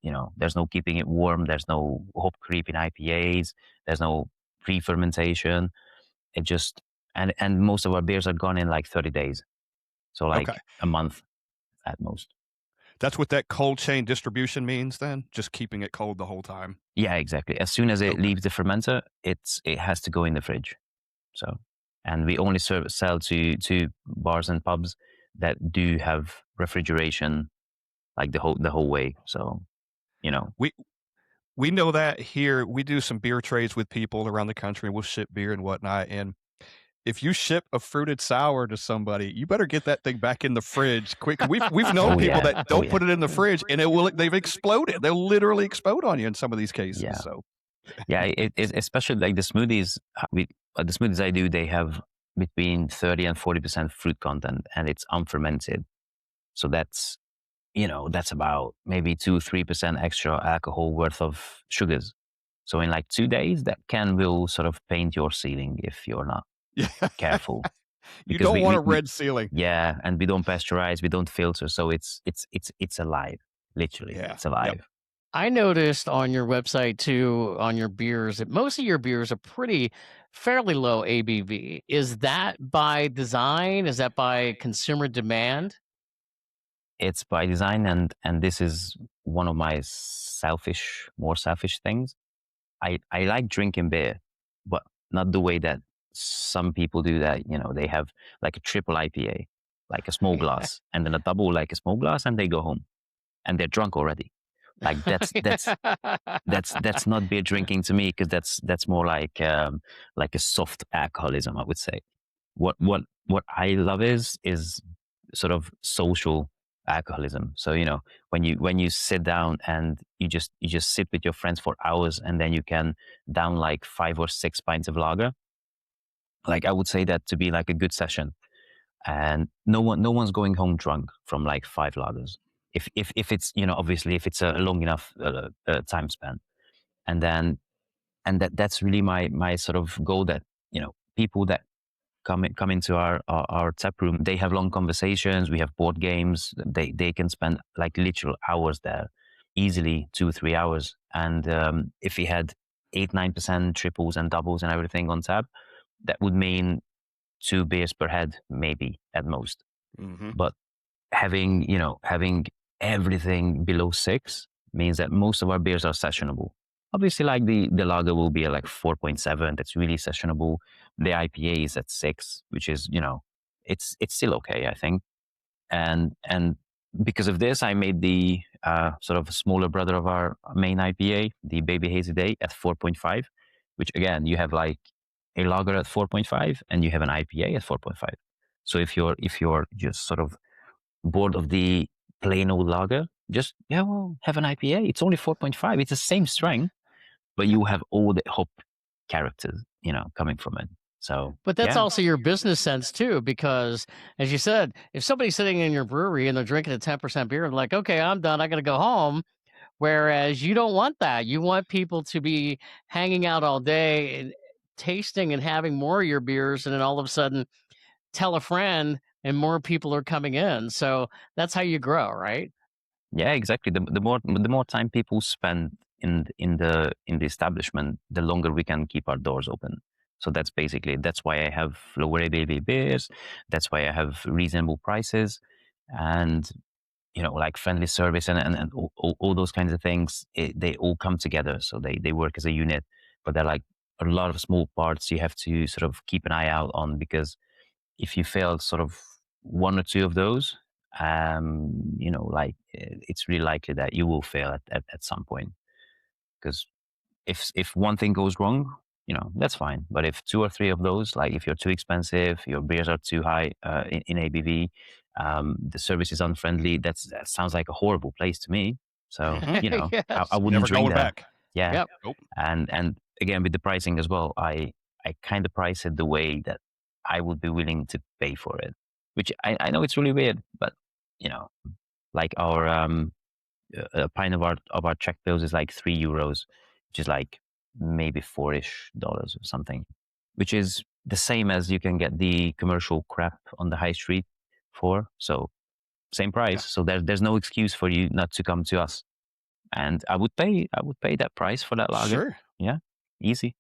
keeping it warm. There's no hop creep in IPAs. There's no pre-fermentation. It just, and most of our beers are gone in like 30 days. So like a month at most.
That's what that cold chain distribution means then? Just keeping it cold the whole time?
Yeah, exactly. As soon as it leaves the fermenter, it has to go in the fridge. So, and we only sell to bars and pubs that do have refrigeration like the whole way. So,
we know that here. We do some beer trades with people around the country. We'll ship beer and whatnot. And if you ship a fruited sour to somebody, you better get that thing back in the fridge quick. We've known people that don't put it in the fridge, and they've exploded. They'll literally explode on you in some of these cases.
Yeah.
So,
it especially like the smoothies. The smoothies I do, they have between 30 and 40% fruit content, and it's unfermented. So that's about maybe 2-3% extra alcohol worth of sugars. So in like 2 days, that can will sort of paint your ceiling if you're not careful.
You don't want a red ceiling.
Yeah, and we don't pasteurize, we don't filter, so it's alive. Literally, it's alive.
Yep. I noticed on your website too, on your beers, that most of your beers are fairly low ABV. Is that by design? Is that by consumer demand?
It's by design, and this is one of my more selfish things. I like drinking beer, but not the way that some people do that. They have like a triple IPA, like a small glass, and then a double, like a small glass, and they go home, and they're drunk already. Like that's not beer drinking to me, because that's more like a soft alcoholism, I would say. What I love is sort of social alcoholism. So when you sit down and you just sit with your friends for hours, and then you can down like 5 or 6 pints of lager. Like I would say that to be like a good session, and no one's going home drunk from like 5 lagers. If it's obviously if it's a long enough time span, and that's really my sort of goal, that people that come into our tap room, they have long conversations. We have board games. They can spend like literal hours there, easily 2-3 hours. And if we had 8-9% triples and doubles and everything on tap, that would mean 2 beers per head, maybe at most.
Mm-hmm.
But having everything below 6 means that most of our beers are sessionable. Obviously, like the lager will be at like 4.7. That's really sessionable. The IPA is at 6, which is, it's still okay, I think. And because of this, I made the sort of smaller brother of our main IPA, the Baby Hazy Day, at 4.5, which again, you have like a lager at 4.5 and you have an IPA at 4.5. So if you're just sort of bored of the plain old lager, just have an IPA. It's only 4.5. It's the same strength, but you have all the hop characters, coming from it. So,
but that's also your business sense too, because as you said, if somebody's sitting in your brewery and they're drinking a 10% beer, and like, okay, I'm done, I got to go home. Whereas you don't want that. You want people to be hanging out all day and tasting and having more of your beers, and then all of a sudden tell a friend and more people are coming in. So that's how you grow, right?
Yeah, exactly. The more time people spend in the establishment, the longer we can keep our doors open. So that's why I have lower ABV beers. That's why I have reasonable prices, and like friendly service and all those kinds of things. They all come together, so they work as a unit. But they're like a lot of small parts you have to sort of keep an eye out on, because if you fail sort of 1 or 2 of those, it's really likely that you will fail at some point, because if one thing goes wrong, that's fine. But if 2 or 3 of those, like if you're too expensive, your beers are too high in ABV, the service is unfriendly, that sounds like a horrible place to me. So
Yes.
I wouldn't
Never
drink
going
there.
back.
Yeah.
Yep.
Nope.
And again, with the pricing as well, I kind of price it the way that I would be willing to pay for it, which I know it's really weird, but like our a pint of our Czech pills is like €3, which is like maybe $4-ish or something, which is the same as you can get the commercial crap on the high street for. So same price.
Yeah.
So there's no excuse for you not to come to us. And I would pay that price for that lager.
Sure.
Yeah, easy.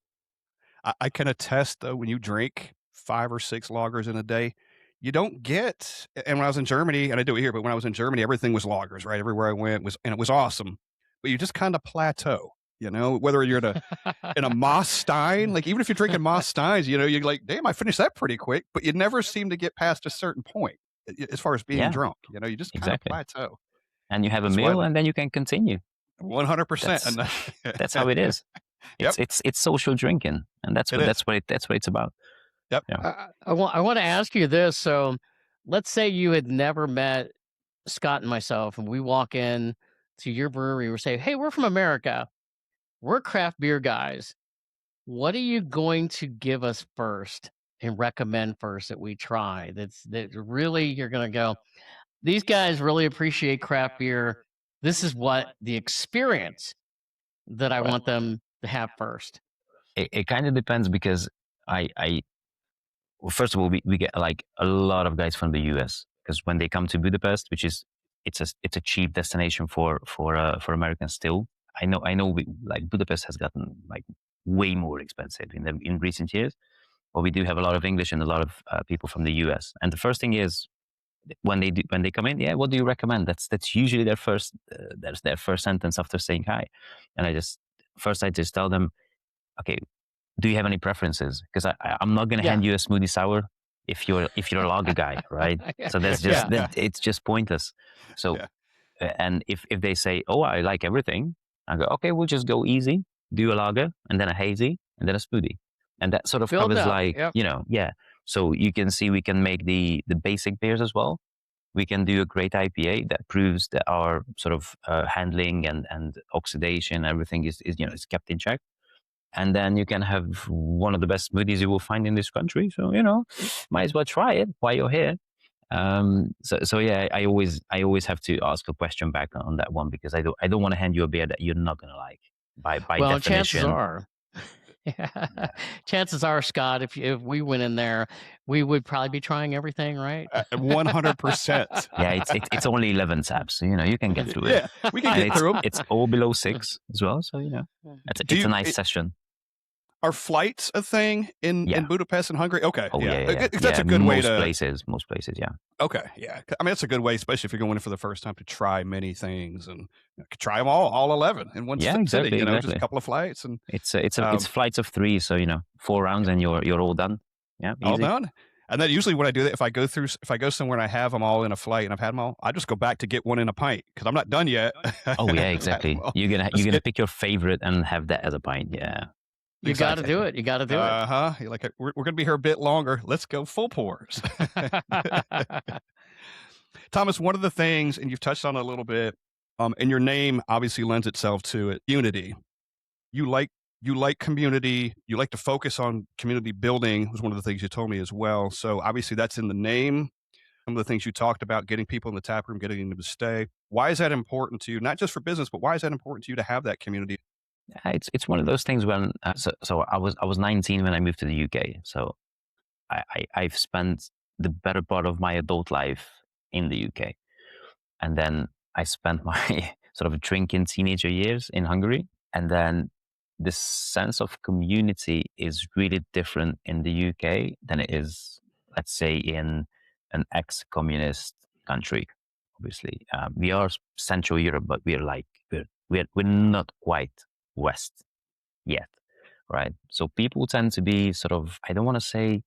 I can attest, though, when you drink 5 or 6 lagers in a day, you don't get. And when I was in Germany, and I do it here, but when I was in Germany, everything was lagers, right? Everywhere I went and it was awesome. But you just kind of plateau, whether you're in a Moss Stein, like even if you're drinking Moss Steins, you're like, damn, I finished that pretty quick. But you never seem to get past a certain point as far as being drunk. You just kind of plateau.
And you have a meal, and then you can continue.
100%.
That's how it is. It's social drinking, and that's what it's about.
Yep.
I want to ask you this. So, let's say you had never met Scott and myself, and we walk in to your brewery. We say, "Hey, we're from America. We're craft beer guys. What are you going to give us first and recommend first that we try? That really you're going to go. These guys really appreciate craft beer. This is what the experience that I want them to have first."
It kind of depends, because well, first of all, we get like a lot of guys from the US, because when they come to Budapest, which is it's a cheap destination for Americans still. I know like Budapest has gotten like way more expensive in recent years, but we do have a lot of English and a lot of people from the US. And the first thing is, when they come in, what do you recommend? That's usually their first sentence after saying hi. And I just tell them, okay, do you have any preferences? Because I'm not going to hand you a smoothie sour if you're a lager guy, right? So that's just it's just pointless. So and if they say, oh, I like everything, I go, okay, we'll just go easy, do a lager, and then a hazy, and then a smoothie, and that sort of covers So you can see we can make the basic beers as well. We can do a great IPA that proves that our sort of handling and oxidation, everything is kept in check. And then you can have one of the best smoothies you will find in this country. So, might as well try it while you're here. I always have to ask a question back on that one, because I don't want to hand you a beer that you're not going to like by definition.
Chances are, Scott, if we went in there, we would probably be trying everything, right?
100%.
Yeah, it's only 11 taps, so you can get through it.
Yeah, we can get through them.
It's all below 6 as well, so it's a nice session.
Are flights a thing in Budapest and Hungary? Okay.
Oh, yeah.
That's a good way to...
Most places, yeah.
Okay, yeah. I mean, that's a good way, especially if you're going in for the first time, to try many things and try them all 11 in one city.
Exactly.
Just a couple of flights. And
it's flights of 3, so 4 rounds and you're all done. Yeah, easy.
All done. And then usually when I do that, if I go somewhere and I have them all in a flight and I've had them all, I just go back to get one in a pint, because I'm not done yet.
Oh yeah, exactly. You're gonna pick your favorite and have that as a pint. Yeah.
You got to do it. You got to do it.
You're like, we're going to be here a bit longer. Let's go full pours. Tamas, one of the things, and you've touched on it a little bit, and your name obviously lends itself to it, Unity. You like community. You like to focus on community building, was one of the things you told me as well. So obviously that's in the name. Some of the things you talked about, getting people in the tap room, getting them to stay. Why is that important to you? Not just for business, but why is that important to you to have that community?
It's one of those things when so I was 19 when I moved to the UK. So I've spent the better part of my adult life in the UK, and then I spent my sort of drinking teenager years in Hungary. And then this sense of community is really different in the UK than it is, let's say, in an ex-communist country. Obviously, we are Central Europe, but we're not quite West yet, right? So people tend to be sort of, I don't want to say,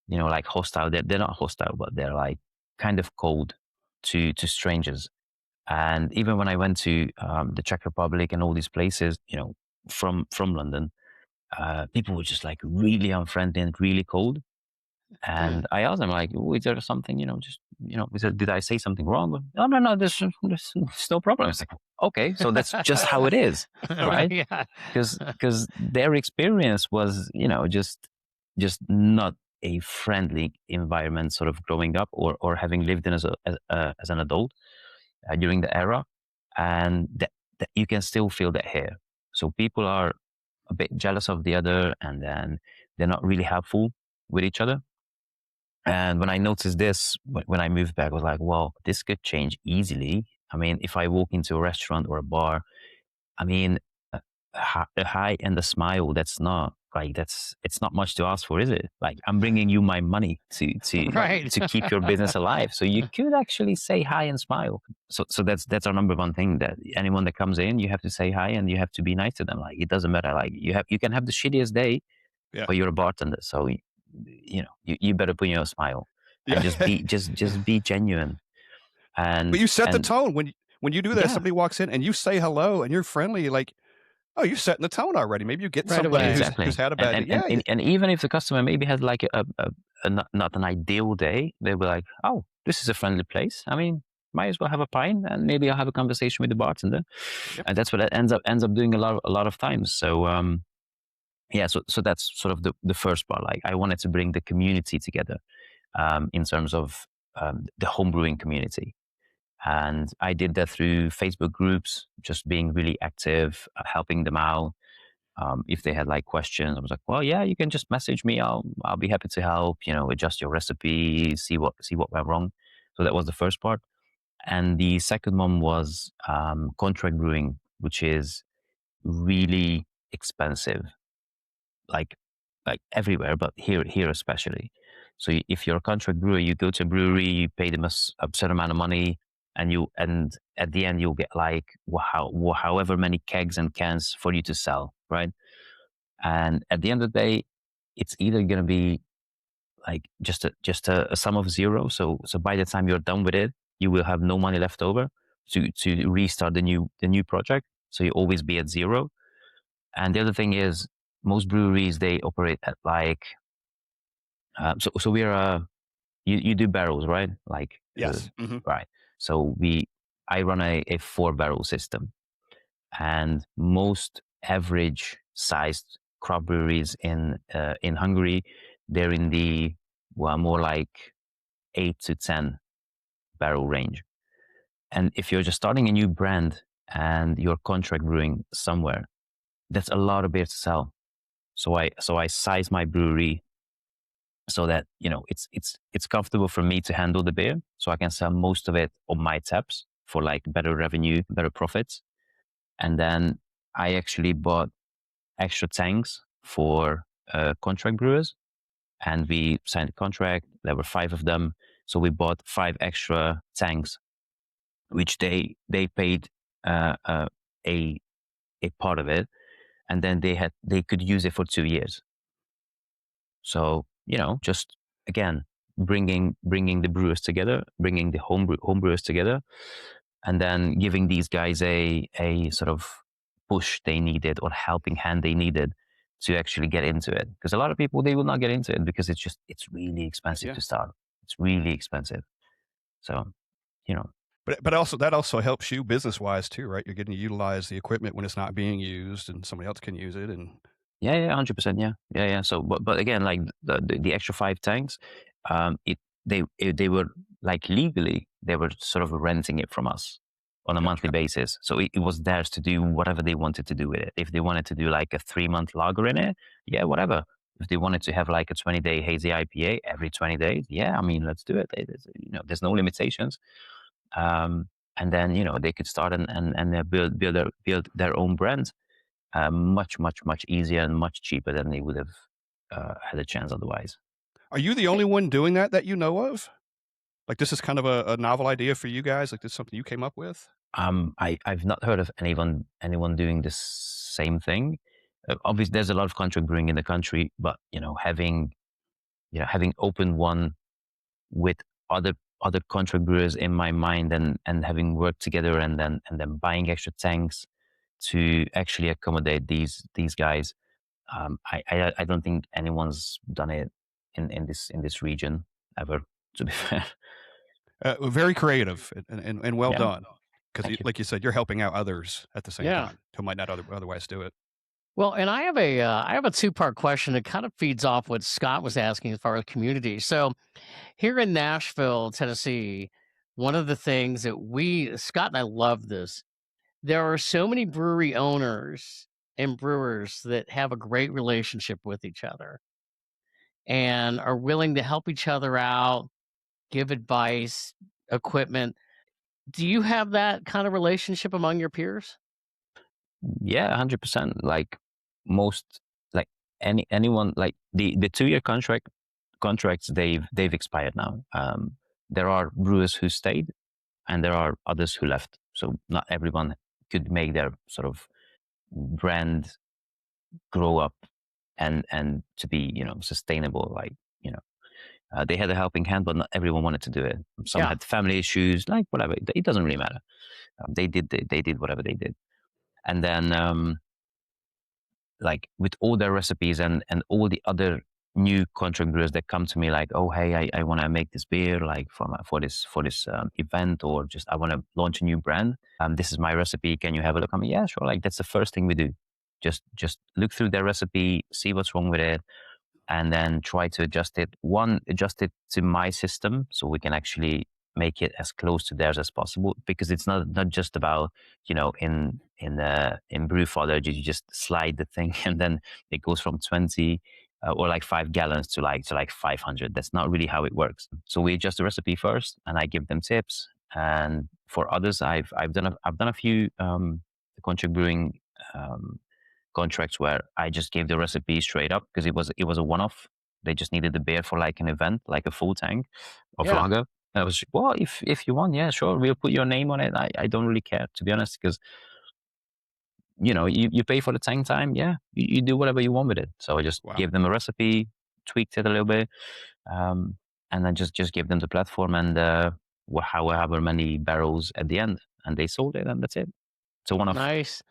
like hostile. They're not hostile, but they're like kind of cold to strangers. And even when I went to the Czech Republic and all these places, from London, people were just like really unfriendly and really cold. And I asked them like, oh, is there something, did I say something wrong? No, there's no problem. It's like, okay, so that's just how it is, right?
Yeah.
Because their experience was, just not a friendly environment, sort of growing up or having lived in as an adult during the era, and that you can still feel that here. So people are a bit jealous of the other, and then they're not really helpful with each other. And when I noticed this, when I moved back, I was like, well, this could change easily. I mean, if I walk into a restaurant or a bar, I mean, a hi and a smile, it's not much to ask for, is it? Like, I'm bringing you my money to
Right.
to keep your business alive. So you could actually say hi and smile. So that's our number one thing, that anyone that comes in, you have to say hi and you have to be nice to them. Like, it doesn't matter. Like, you can have the shittiest day, but you're a bartender. So you better put in a smile and just be genuine. And
But you set the tone when you do that.
Yeah.
Somebody walks in and you say hello and you're friendly, like, oh, you're setting the tone already. Maybe you get
Right
somebody
away.
who's had a bad day.
And even if the customer maybe has like a not an ideal day, they'll be like, oh, this is a friendly place. I mean, might as well have a pint and maybe I'll have a conversation with the bartender.
Yep.
And that's what it ends up doing a lot of times. So so that's sort of the first part. Like, I wanted to bring the community together in terms of the homebrewing community. And I did that through Facebook groups, just being really active, helping them out. If they had like questions, I was like, well, yeah, you can just message me. I'll be happy to help, adjust your recipe, see what went wrong. So that was the first part. And the second one was contract brewing, which is really expensive, like everywhere, but here especially. So if you're a contract brewer, you go to a brewery, you pay them a certain amount of money, and at the end you'll get like however many kegs and cans for you to sell, right? And at the end of the day, it's either going to be like just a sum of zero. So by the time you're done with it, you will have no money left over to restart the new project. So you always be at zero. And the other thing is, most breweries, they operate at like so we're you do barrels, right? Like,
Yes.
right. So I run a 4-barrel system, and most average sized craft breweries in Hungary, they're in the more like 8 to 10 barrel range. And if you're just starting a new brand and you're contract brewing somewhere, that's a lot of beer to sell. So I size my brewery so that it's comfortable for me to handle the beer, so I can sell most of it on my taps for like better revenue, better profits. And then I actually bought extra tanks for contract brewers, and we signed a contract. There were 5 of them, so we bought 5 extra tanks, which they paid a part of it, and then they could use it for 2 years. So just again bringing the brewers together, bringing the homebrewers together, and then giving these guys a sort of push they needed, or helping hand they needed to actually get into it. Because a lot of people, they will not get into it because it's really expensive to start. It's really expensive. So
But also that also helps you business wise too, right? You're getting to utilize the equipment when it's not being used, and somebody else can use it. And
100%, yeah. So, but again, like the extra 5 tanks, they were like legally, they were sort of renting it from us on a monthly basis. So it was theirs to do whatever they wanted to do with it. If they wanted to do like a 3-month lager in it, yeah, whatever. If they wanted to have like a 20-day hazy IPA every 20 days, yeah, I mean, let's do it. There's no limitations. And then they could start and build their own brand. Much easier and much cheaper than they would have had a chance otherwise.
Are you the only one doing that you know of? Like, this is kind of a novel idea for you guys? Like, this is something you came up with?
I've not heard of anyone doing the same thing. Obviously, there's a lot of contract brewing in the country, but having opened one with other contract brewers in my mind, and having worked together, and then buying extra tanks, to actually accommodate these guys. I don't think anyone's done it in this region ever. To be fair,
Very creative and well
Yeah.
done. Because,
Thank you.
like you said, you're helping out others at the same
Yeah.
time who might not otherwise do it.
Well, and I have a two-part question that kind of feeds off what Scott was asking as far as community. So here in Nashville, Tennessee, one of the things that Scott and I love this. There are so many brewery owners and brewers that have a great relationship with each other and are willing to help each other out, give advice, equipment. Do you have that kind of relationship among your peers?
Yeah, 100%. Like most, like anyone, like the 2-year contracts they've expired now. There are brewers who stayed, and there are others who left. So not everyone could make their sort of brand grow up and to be sustainable. Like they had a helping hand, but not everyone wanted to do it. Some
Yeah.
had family issues, like whatever. It doesn't really matter. They did whatever they did, and then like with all their recipes and all the other new contract brewers that come to me like, oh hey, I want to make this beer like for this event, or just I want to launch a new brand. This is my recipe. Can you have a look? I mean, yeah, sure. Like that's the first thing we do. Just look through their recipe, see what's wrong with it, and then try to adjust it. Adjust it to my system so we can actually make it as close to theirs as possible. Because it's not just about in Brewfather you just slide the thing and then it goes from 20 or like 5 gallons to like 500. That's not really how it works. So we adjust the recipe first, and I give them tips. And for others, I've done a few contract brewing contracts where I just gave the recipe straight up because it was a one-off. They just needed the beer for like an event, like a full tank of
Yeah.
lager. And I was, well, if you want, yeah, sure, we'll put your name on it. I don't really care, to be honest, because you pay for the tank time. Yeah, you do whatever you want with it. So I just
Wow.
gave them a recipe, tweaked it a little bit, and then just gave them the platform and however many barrels at the end, and they sold it, and that's it. It's a one-off.
Nice.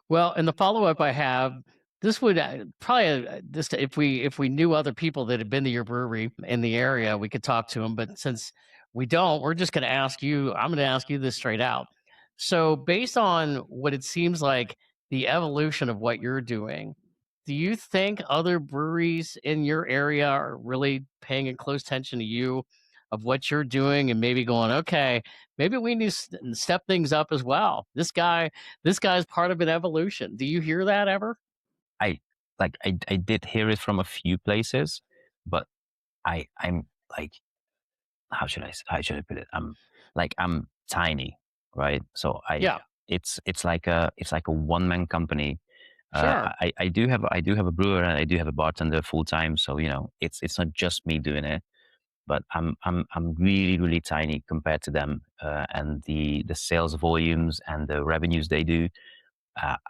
Well, and the follow-up I have, this would probably just if we knew other people that had been to your brewery in the area, we could talk to them. But since we don't, we're just going to ask you. I'm going to ask you this straight out. So, based on what it seems like the evolution of what you're doing, do you think other breweries in your area are really paying a close attention to you of what you're doing and maybe going, okay, maybe we need to step things up as well? This guy's part of an evolution. Do you hear that ever?
I did hear it from a few places, but I'm like, how should I put it? I'm tiny, right? So
Yeah.
it's like a one-man company.
Sure.
I do have a brewer and I do have a bartender full time, so it's not just me doing it, but I'm really really tiny compared to them, and the sales volumes and the revenues they do.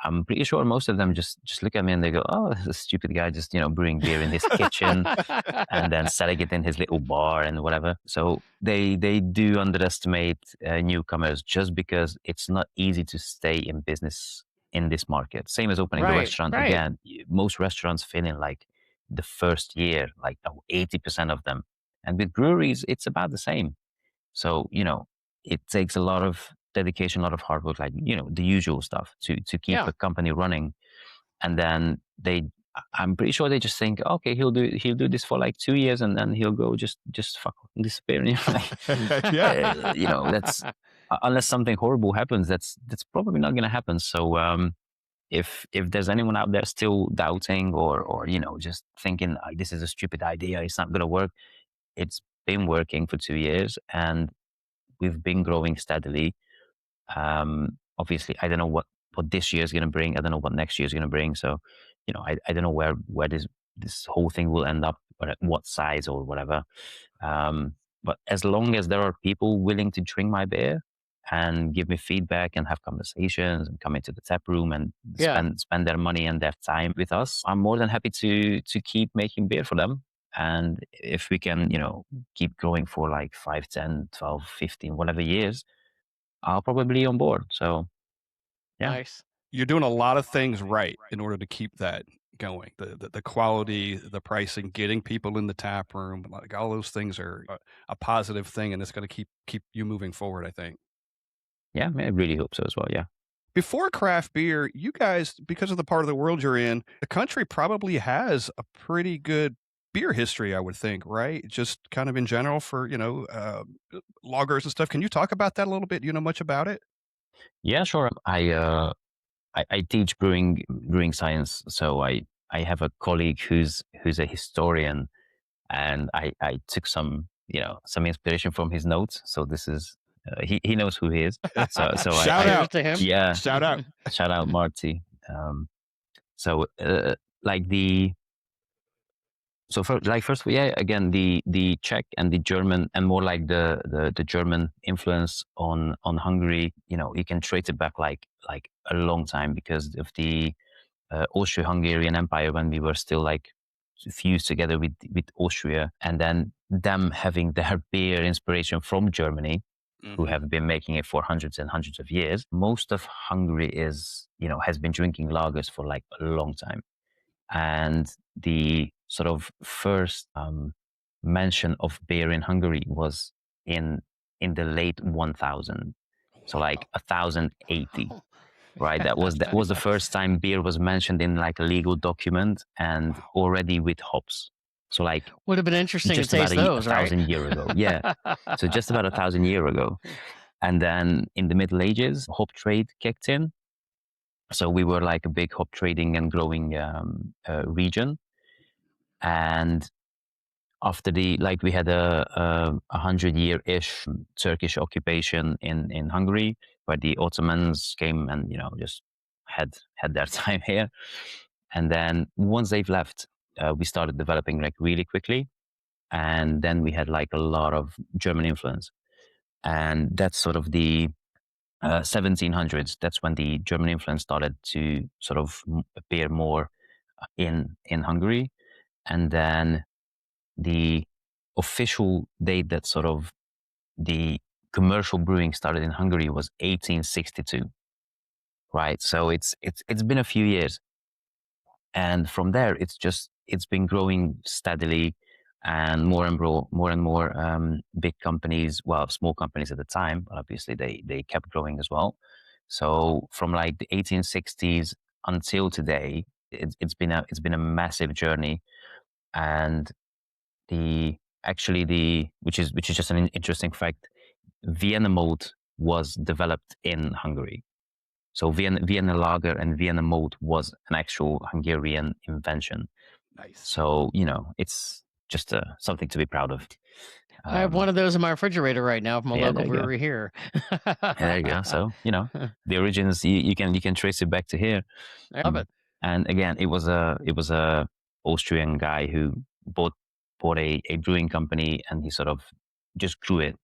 I'm pretty sure most of them just look at me and they go, "Oh, this is a stupid guy just brewing beer in his kitchen and then selling it in his little bar and whatever." So they do underestimate newcomers just because it's not easy to stay in business in this market. Same as opening a
Right,
restaurant.
right.
Again, most restaurants fail in like the first year, like 80% of them. And with breweries, it's about the same. So, it takes a lot of dedication, a lot of hard work, like, the usual stuff to keep
Yeah.
a company running. And then I'm pretty sure they just think, okay, he'll do this for like 2 years and then he'll go just fuck disappear.
Yeah.
That's unless something horrible happens, that's probably not going to happen. So, if there's anyone out there still doubting or just thinking this is a stupid idea, it's not going to work, it's been working for 2 years and we've been growing steadily. Obviously, I don't know what this year is going to bring. I don't know what next year is going to bring. So, I don't know where this whole thing will end up, or at what size or whatever. But as long as there are people willing to drink my beer and give me feedback and have conversations and come into the tap room and
Yeah.
spend their money and their time with us, I'm more than happy to keep making beer for them. And if we can, keep growing for like 5, 10, 12, 15, whatever years, I'll probably be on board. So, yeah.
Nice.
you're doing a lot of things right in order to keep that going. The quality, the pricing, getting people in the tap room, like all those things are a positive thing, and it's going to keep you moving forward, I think.
Yeah, I really hope so as well. Yeah.
Before craft beer, you guys, because of the part of the world you're in, the country probably has a pretty good beer history, I would think, right? Just kind of in general for, lagers and stuff. Can you talk about that a little bit? Do you know much about it?
Yeah, sure. I teach brewing science, so I have a colleague who's a historian, and I took some inspiration from his notes. So this is he knows who he is. So
Shout out
to him.
Yeah,
Shout out.
shout out Marty. So like first, yeah, again, the Czech and the German, and more like the German influence on Hungary, you can trace it back like a long time, because of the Austro-Hungarian Empire, when we were still like fused together with Austria, and then them having their beer inspiration from Germany, who have been making it for hundreds and hundreds of years. Most of Hungary has been drinking lagers for like a long time. And the sort of first mention of beer in Hungary was in the late 1000, so like 1080, right? That was the first time beer was mentioned in like a legal document, and already with hops. So like
would have been interesting
just
to taste
about
those,
a thousand years ago. Yeah, so just about 1,000 years ago, and then in the Middle Ages, hop trade kicked in. So we were like a big hop trading and growing region. And after we had a 100-year-ish Turkish occupation in Hungary, where the Ottomans came and just had their time here. And then once they've left, we started developing like really quickly. And then we had like a lot of German influence. And that's sort of the 1700s. That's when the German influence started to sort of appear more in Hungary. And then the official date that sort of the commercial brewing started in Hungary was 1862, right? So it's been a few years, and from there it's been growing steadily, and more and more big companies, well, small companies at the time, but obviously they kept growing as well. So from like the 1860s until today, it's been a massive journey. And which is just an interesting fact, Vienna malt was developed in Hungary. So Vienna lager and Vienna malt was an actual Hungarian invention.
Nice.
So it's just something to be proud of.
I have one of those in my refrigerator right now from a local
there you go.
brewery here.
There you go. So the origins, you can trace it back to here.
I love it.
And again, it was a Austrian guy who bought a brewing company, and he sort of just grew it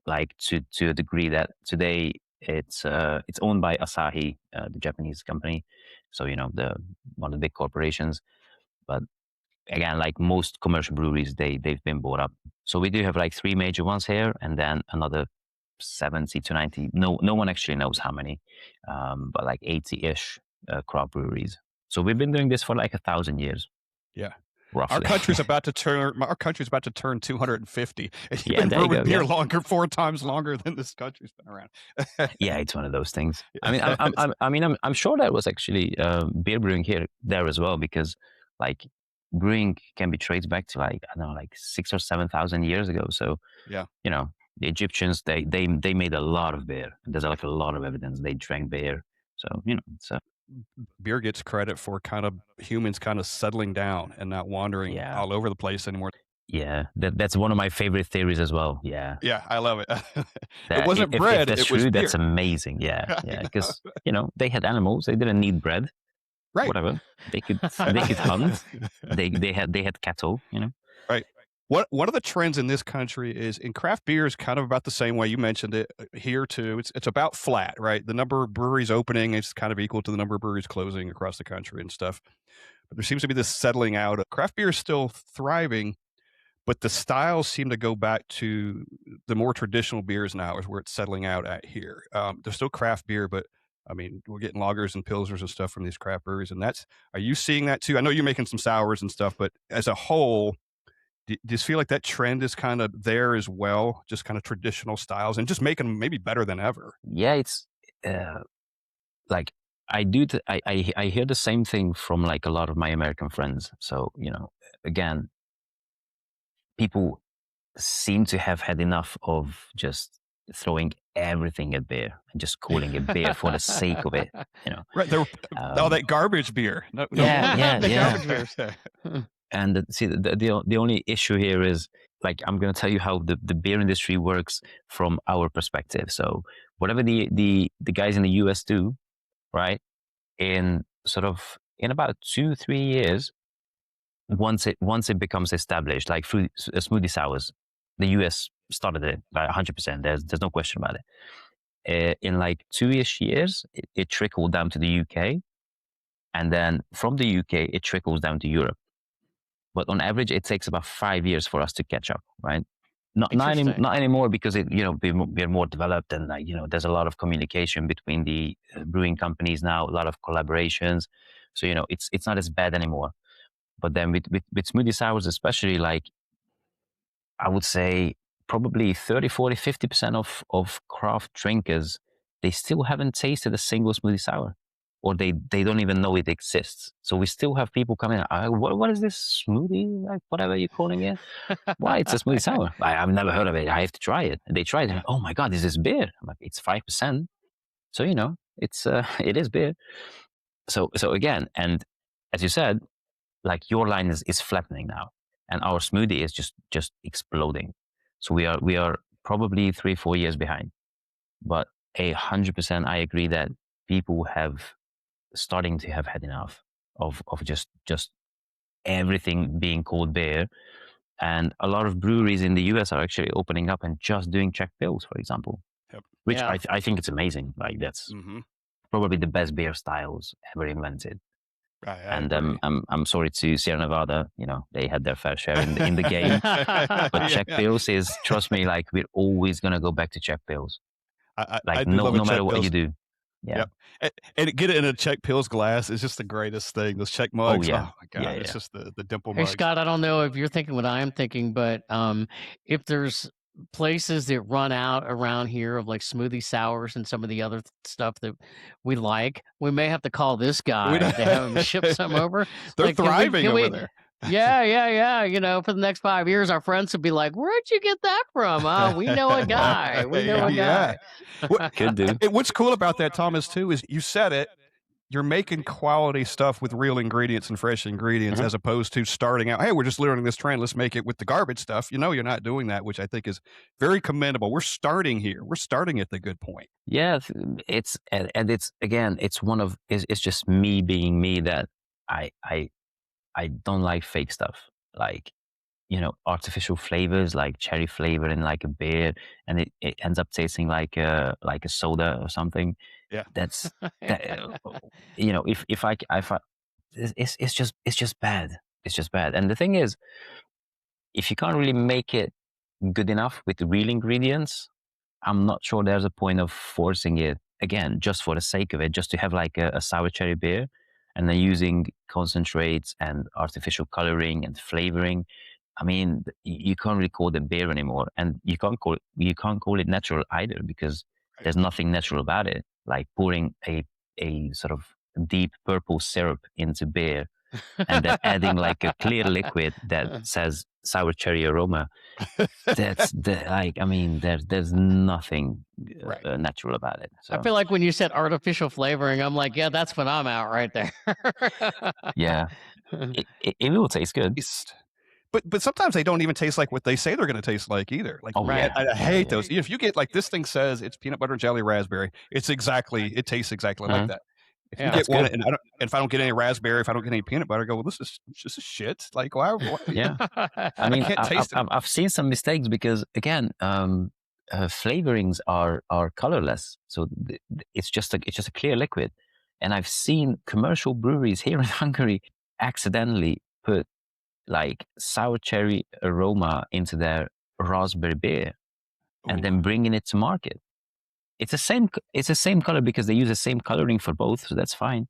like to a degree that today it's owned by Asahi, the Japanese company. So the one of the big corporations. But again, like most commercial breweries, they've been bought up. So we do have like 3 major ones here, and then another 70 to 90. No one actually knows how many, but like 80-ish craft breweries. So we've been doing this for like 1,000 years.
Yeah.
Roughly.
Our country's about to turn 250. And you've
Yeah,
been
there you
brewing
go,
beer
yeah.
longer, 4 times longer than this country's been around.
Yeah, it's one of those things. I mean, I'm sure there was actually beer brewing there as well, because like brewing can be traced back to like, I don't know, like 6,000 or 7,000 years ago. So
Yeah.
The Egyptians, they made a lot of beer. There's like a lot of evidence they drank beer. So it's
Beer gets credit for kind of humans kind of settling down and not wandering
Yeah.
all over the place anymore.
yeah, that's one of my favorite theories as well. Yeah.
Yeah, I love it.
That
It wasn't
if
bread,
that's
it was
true,
beer.
that's amazing. Yeah,
I
yeah,
know.
because they had animals, they didn't need bread.
Right.
Whatever, they could hunt. They had cattle.
Right. One of the trends in this country is in craft beer is kind of about the same way you mentioned it here too. It's about flat, right? The number of breweries opening is kind of equal to the number of breweries closing across the country and stuff. But there seems to be this settling out. Craft beer is still thriving, but the styles seem to go back to the more traditional beers now is where it's settling out at here. There's still craft beer, but I mean, we're getting lagers and pilsners and stuff from these craft breweries, and are you seeing that too? I know you're making some sours and stuff, but as a whole, do you feel like that trend is kind of there as well? Just kind of traditional styles and just making them maybe better than ever.
Yeah, it's like I hear the same thing from like a lot of my American friends. So, again, people seem to have had enough of just throwing everything at beer and just calling it beer for the sake of it.
Right. All that garbage beer. No,
Yeah,
The
yeah.
garbage beers.
And see, the only issue here is, like, I'm going to tell you how the beer industry works from our perspective. So whatever the guys in the US do, right, in about 2-3 years, once it becomes established, like through smoothie sours, the US started it by 100%. There's no question about it. In like 2-ish years, it trickled down to the UK, and then from the UK, it trickles down to Europe. But on average, it takes about 5 years for us to catch up, right? Not anymore, because we're more developed, and there's a lot of communication between the brewing companies now, a lot of collaborations. So it's not as bad anymore. But then with smoothie sours, especially, like, I would say probably 30, 40, 50% of craft drinkers, they still haven't tasted a single smoothie sour, or they don't even know it exists. So we still have people coming, what is this smoothie, like, whatever you're calling it? Why, it's a smoothie sour. I've never heard of it. I have to try it. And they try it. And, oh my God, is this beer? I'm like, it's 5%. So, it's it is beer. So again, and as you said, like, your line is flattening now, and our smoothie is just exploding. So we are probably 3-4 years behind, but 100% I agree that people starting to have had enough of just everything being called beer. And a lot of breweries in the US are actually opening up and just doing Czech Pils, for example.
Yep.
Which
Yeah.
I think it's amazing. Like, that's probably the best beer styles ever invented. And I'm sorry to Sierra Nevada, they had their fair share in the game. But Czech Pils is, trust me, like, we're always gonna go back to Czech Pils. Like, no matter what you do. Yeah.
Yep. And get it in a Czech Pils glass is just the greatest thing. Those Czech mugs.
yeah.
Oh my God. It's just the dimple
Hey,
mugs.
Scott, I don't know if you're thinking what I am thinking, but if there's places that run out around here of like smoothie sours and some of the other stuff that we like, we may have to call this guy to have him ship some over.
They're
Like,
thriving over there.
Yeah. For the next 5 years, our friends would be like, "Where'd you get that from? We know a guy. We know a guy."
Could do.
What's cool about that, Thomas, too, is you said it. You're making quality stuff with real ingredients and fresh ingredients, as opposed to starting out, hey, we're just learning this trend, let's make it with the garbage stuff. You're not doing that, which I think is very commendable. We're starting here. We're starting at the good point.
Yeah, it's again, it's just me being me, that I don't like fake stuff, like, artificial flavors, like cherry flavor in like a beer, and it ends up tasting like a soda or something.
Yeah,
that's if I it's just bad. It's just bad. And the thing is, if you can't really make it good enough with the real ingredients, I'm not sure there's a point of forcing it, again, just for the sake of it, just to have like a sour cherry beer, and then using concentrates and artificial coloring and flavoring. I mean, you can't really call it beer anymore, and you can't call it natural either, because there's nothing natural about it. Like pouring a sort of deep purple syrup into beer, and then adding like a clear liquid that says sour cherry aroma. There's nothing natural about it. So.
I feel like when you said artificial flavoring, I'm like, yeah, that's when I'm out right there.
Yeah, it will taste good.
But sometimes they don't even taste like what they say they're going to taste like either. Like, I hate those. If you get, like, this thing says it's peanut butter and jelly raspberry, it tastes exactly like that. If you get one, and if I don't get any raspberry, if I don't get any peanut butter, I go, well, this is just shit. Like, why?
Yeah, I mean,
I can't taste it.
I've seen some mistakes because, again, flavorings are colorless, so it's just a clear liquid. And I've seen commercial breweries here in Hungary accidentally put like sour cherry aroma into their raspberry beer and then bringing it to market. it's the same color because they use the same coloring for both, so that's fine.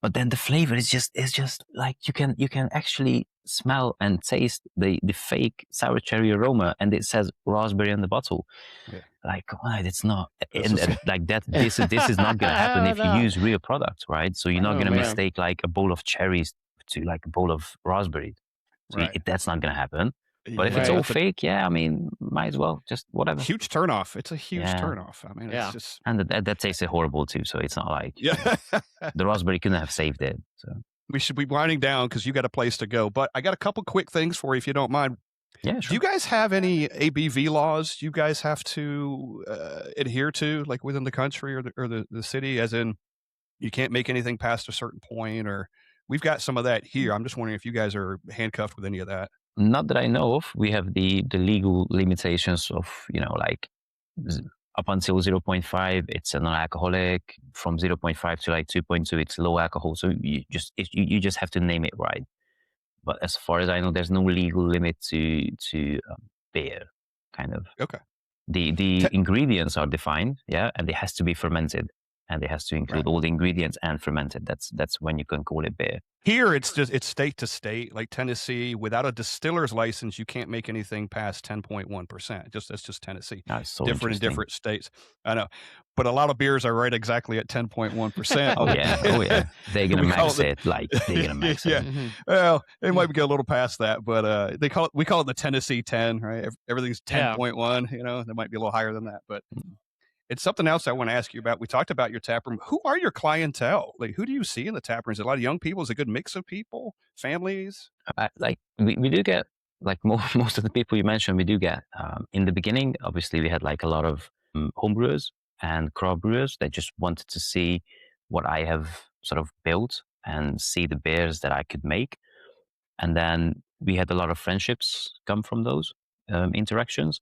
But then the flavor is just like you can actually smell and taste the fake sour cherry aroma, and it says raspberry on the bottle.
Yeah.
Like, come on, it's not, and like that. This is not going to happen if you use real products, right? So you're not going to mistake like a bowl of cherries to like a bowl of raspberries. So
Right.
that's not going to happen. But if it's all fake, I mean, might as well just whatever.
Huge turnoff. It's a huge turnoff. I mean, it's just,
and that tasted horrible too. So it's not like the raspberry couldn't have saved it. So
we should be winding down because you got a place to go. But I got a couple quick things for you if you don't mind.
Yeah, sure.
Do you guys have any ABV laws you guys have to adhere to, like within the country or the city? As in, you can't make anything past a certain point, or we've got some of that here. I'm just wondering if you guys are handcuffed with any of that.
Not that I know of. We have the legal limitations of, like up until 0.5, it's a non-alcoholic. From 0.5 to like 2.2, it's low alcohol. So you just have to name it right. But as far as I know, there's no legal limit to beer, kind of.
Okay.
The ingredients are defined, and it has to be fermented, and it has to include all the ingredients and fermented. That's when you can call it beer.
Here, it's state to state. Like Tennessee, without a distiller's license, you can't make anything past 10.1%. That's just Tennessee.
That's so
different in different states. I know, but a lot of beers are right exactly at 10.1%.
Oh yeah. They're gonna max it. Like they're gonna max it.
Mm-hmm. Well, it might get a little past that, but we call it the Tennessee 10, right? Everything's 10.1. They might be a little higher than that, but. It's something else I want to ask you about. We talked about your tap room. Who are your clientele? Like, who do you see in the tap room? Is it a lot of young people? Is it a good mix of people, families?
Like we do get like most of the people you mentioned. We do get in the beginning. Obviously, we had like a lot of homebrewers and craft brewers that just wanted to see what I have sort of built and see the beers that I could make. And then we had a lot of friendships come from those interactions.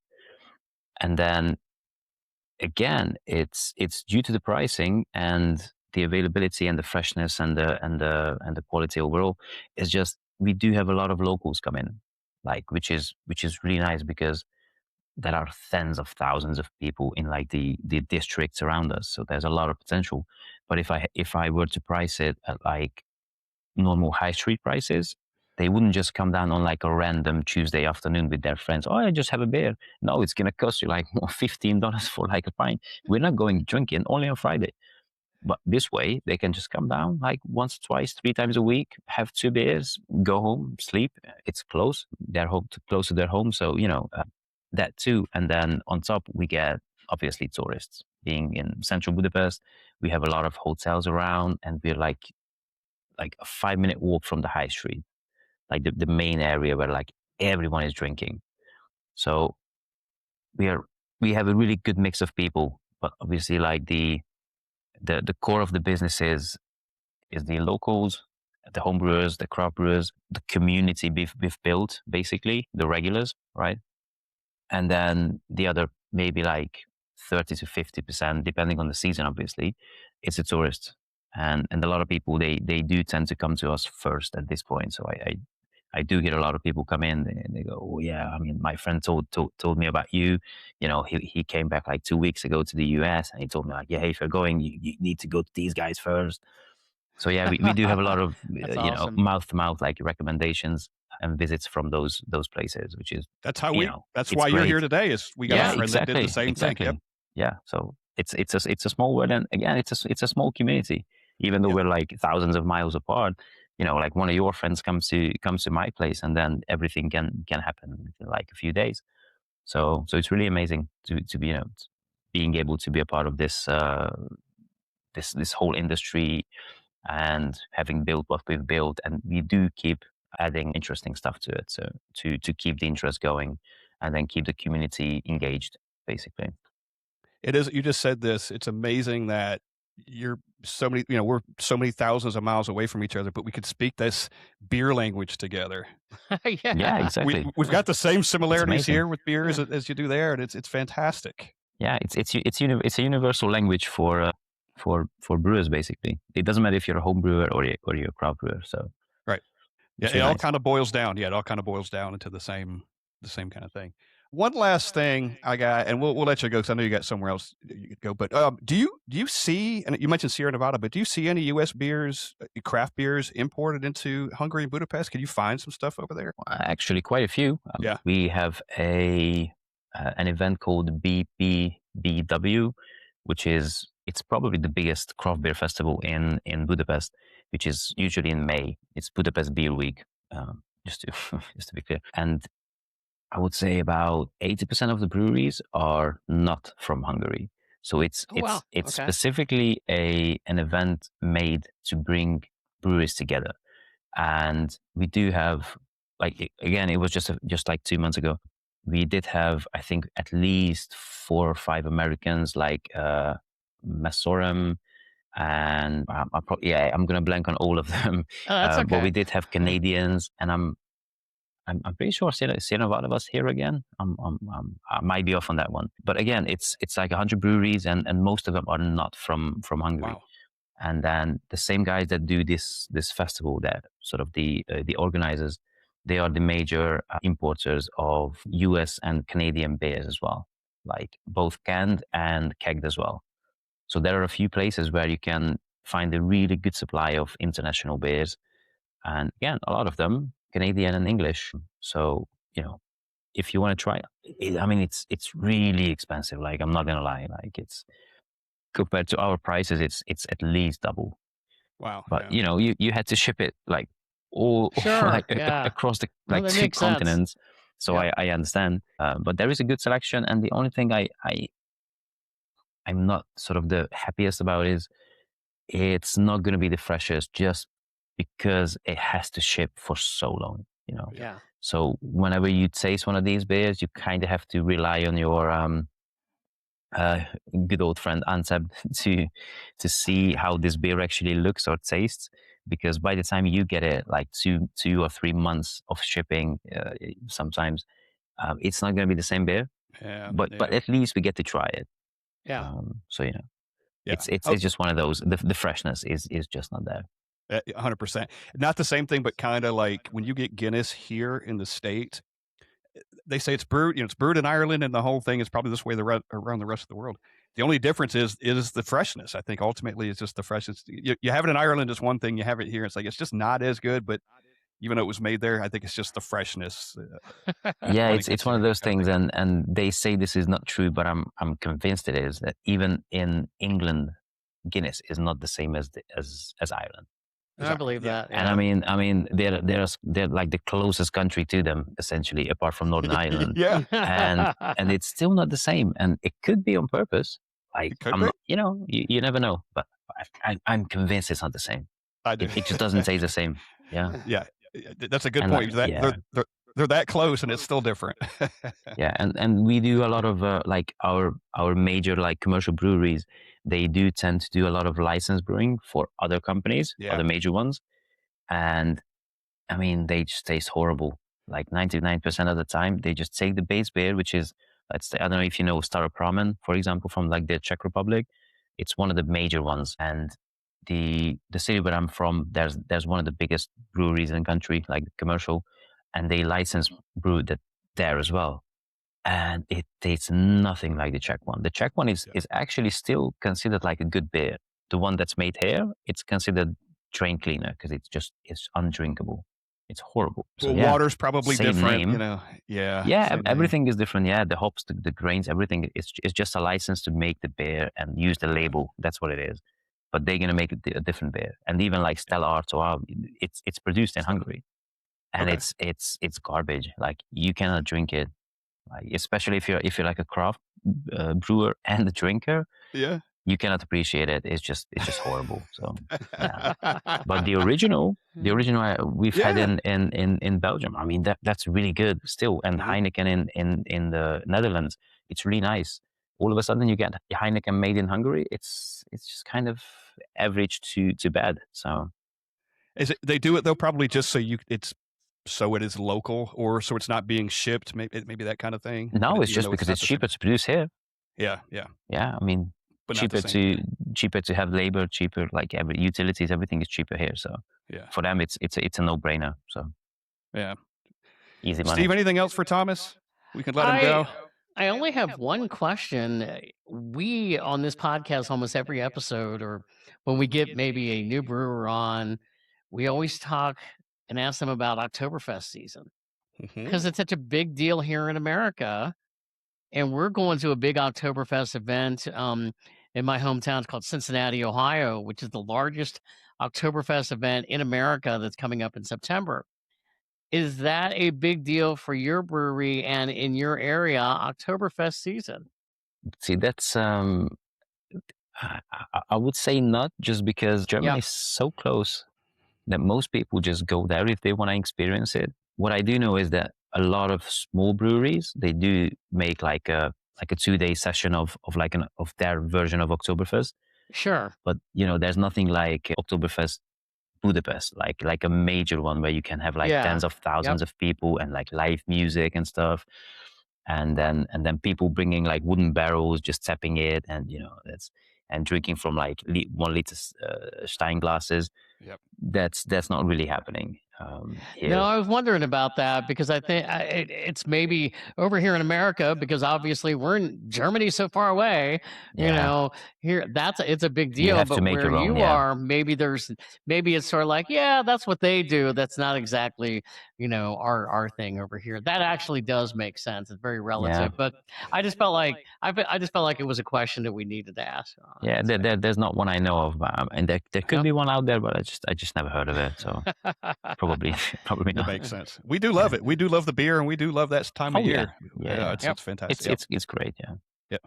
And then again, it's due to the pricing and the availability and the freshness and the quality overall. It's just we do have a lot of locals come in, like which is really nice because there are tens of thousands of people in like the districts around us. So there's a lot of potential. But if I were to price it at like normal high street prices, they wouldn't just come down on like a random Tuesday afternoon with their friends. Oh, I just have a beer. No, it's going to cost you like $15 for like a pint. We're not going drinking only on Friday. But this way, they can just come down like once, twice, 3 times a week, have 2 beers, go home, sleep. It's close. They're close to their home. So, that too. And then on top, we get obviously tourists. Being in central Budapest, we have a lot of hotels around, and we're like a 5-minute walk from the high street. Like the main area where like everyone is drinking. So we have a really good mix of people, but obviously like the core of the business is the locals, the homebrewers, the craft brewers, the community we've built, basically, the regulars, right? And then the other maybe like 30 to 50%, depending on the season, obviously, it's the tourists. And a lot of people, they do tend to come to us first at this point. So I do get a lot of people come in and they go, oh yeah, I mean, my friend told me about you. He came back like 2 weeks ago to the US, and he told me like, yeah, if you're going, you need to go to these guys first. So yeah, we do have a lot of
awesome.
mouth to mouth like recommendations and visits from those places, which is
that's how that's
it's
why you're
great.
here today. Is we got a friend that did the same thing. Yep.
Yeah, so it's a small world, and again, it's a small community. Even though we're like thousands of miles apart, like one of your friends comes to my place, and then everything can happen in like a few days. So it's really amazing to be being able to be a part of this this whole industry, and having built what we've built, and we do keep adding interesting stuff to it, so to keep the interest going, and then keep the community engaged, basically.
It is. You just said this. It's amazing that you're so many, we're so many thousands of miles away from each other, but we could speak this beer language together.
Yeah, exactly.
We've got the same similarities here with beers as you do there, and it's fantastic.
Yeah, it's a universal language for brewers, basically. It doesn't matter if you're a home brewer or you're a craft brewer. So
right. Yeah, it all kind of boils down. Yeah, it all kind of boils down into the same kind of thing. One last thing I got, and we'll let you go because I know you got somewhere else you could go. But do you see? And you mentioned Sierra Nevada, but do you see any U.S. beers, craft beers, imported into Hungary and Budapest? Can you find some stuff over there?
Actually, quite a few.
Yeah.
We have an event called BPBW, which is it's probably the biggest craft beer festival in Budapest, which is usually in May. It's Budapest Beer Week, just to just to be clear. And I would say about 80% of the breweries are not from Hungary. So it's
Okay.
specifically an event made to bring breweries together. And we do have, like, again, it was just like 2 months ago. We did have, I think, at least 4 or 5 Americans, like Messorem, and I'm gonna blank on all of them.
Oh, that's okay.
But we did have Canadians, and I'm pretty sure Sierra Nevada was here again. I might be off on that one, but again, it's like 100 breweries, and most of them are not from Hungary.
Wow.
And then the same guys that do this festival, that sort of the organizers, they are the major importers of U.S. and Canadian beers as well, like both canned and kegged as well. So there are a few places where you can find a really good supply of international beers, and again, a lot of them Canadian and English. So, if you want to try it, I mean, it's really expensive. Like, I'm not gonna lie, like, it's compared to our prices, it's at least double.
Wow.
But
yeah.
you had to ship it like all
Sure,
like
yeah.
across the
No,
like
that
2
makes sense.
continents. So
Yeah.
I understand, but there is a good selection, and the only thing I'm not sort of the happiest about is it's not going to be the freshest, just because it has to ship for so long.
Yeah.
So whenever you taste one of these beers, you kind of have to rely on your good old friend Anseb to see how this beer actually looks or tastes, because by the time you get it, like 2 or 3 months of shipping, sometimes it's not going to be the same beer.
Yeah.
But at least we get to try it.
Yeah.
So
Yeah.
it's just one of those. The freshness is just not there.
100%. Not the same thing, but kind of like when you get Guinness here in the States, they say it's brewed, it's brewed in Ireland, and the whole thing is probably this way around the rest of the world. The only difference is the freshness. I think ultimately it's just the freshness. You have it in Ireland, it's one thing. You have it here, it's like it's just not as good. But even though it was made there, I think it's just the freshness.
Yeah, it's one of those things, and they say this is not true, but I'm convinced it is. That even in England, Guinness is not the same as Ireland.
I believe that.
And I mean, they're like the closest country to them, essentially, apart from Northern Ireland.
Yeah.
And it's still not the same, and it could be on purpose. Like,
It could be.
you never know, but I'm convinced it's not the same.
I do.
It just doesn't taste the same. Yeah.
Yeah, that's a good
And
point. They're that close, and it's still different.
Yeah, and we do a lot of like our major like commercial breweries. They do tend to do a lot of license brewing for other companies,
Yeah.
other major ones, and I mean, they just taste horrible. Like 99% of the time, they just take the base beer, which is, let's say, I don't know if you know Staropramen, for example, from like the Czech Republic. It's one of the major ones, and the city where I'm from, there's one of the biggest breweries in the country, like commercial, and they license brew that there as well. And it tastes nothing like the Czech one. The Czech one is actually still considered like a good beer. The one that's made here, it's considered drain cleaner because it's undrinkable. It's horrible. So,
Well, water's probably
same
different,
name.
Yeah.
Yeah,
same
everything is different. Yeah, the hops, the grains, everything. It's just a license to make the beer and use the label. That's what it is. But they're gonna make a different beer. And even like Stella Artois, it's produced in Hungary, and
Okay.
it's garbage. Like, you cannot drink it. Like, especially if you're like a craft brewer and a drinker,
Yeah.
you cannot appreciate it. It's just horrible. So, yeah. But the original we've had in Belgium. I mean, that's really good still. And Heineken in the Netherlands, it's really nice. All of a sudden, you get Heineken made in Hungary. It's just kind of average to bad. So,
Is it? They do it though, probably just so it is local, or so it's not being shipped. Maybe that kind of thing.
no, it's
Even
just
though
because
not
it's
the
cheaper to produce here.
same. Yeah.
Yeah, I mean,
But not the
cheaper to have labor, cheaper like utilities, everything is cheaper here. So
Yeah.
for them, it's a no brainer. So
Yeah.
easy money.
Steve, anything else for Tamas? We can let him go.
I only have one question. We on this podcast, almost every episode, or when we get maybe a new brewer on, we always talk and ask them about Oktoberfest season
Mhm.
because it's such a big deal here in America. And we're going to a big Oktoberfest event in my hometown. It's called Cincinnati, Ohio, which is the largest Oktoberfest event in America that's coming up in September. Is that a big deal for your brewery and in your area, Oktoberfest season?
See, that's I would say not, just because Germany
Yeah.
is so close that most people just go there if they want to experience it. What I do know is that a lot of small breweries, they do make like a 2-day session of their version of Oktoberfest.
Sure.
But there's nothing like Oktoberfest Budapest, like a major one where you can have like
Yeah.
tens of thousands of people and like live music and stuff. And then people bringing like wooden barrels, just tapping it, and and drinking from like 1 liter Stein glasses.
Yep.
That's not really happening here.
No, I was wondering about that because I think it's maybe over here in America because obviously we're in Germany so far away. You
Yeah.
know, here it's a big
You
deal.
have to
But
make
where
your own,
you
yeah.
are, maybe it's sort of like, yeah, that's what they do. That's not exactly our thing over here. That actually does make sense. It's very relative. But I just felt like I just felt like it was a question that we needed to ask.
Yeah, there's not one I know of, and there could
Yep.
be one out there, but I just never heard of it. So probably
That
not.
makes sense. We do love it. We do love the beer, and we do love that time of
Oh, yeah.
year.
Yeah.
It's fantastic.
It's great. Yeah.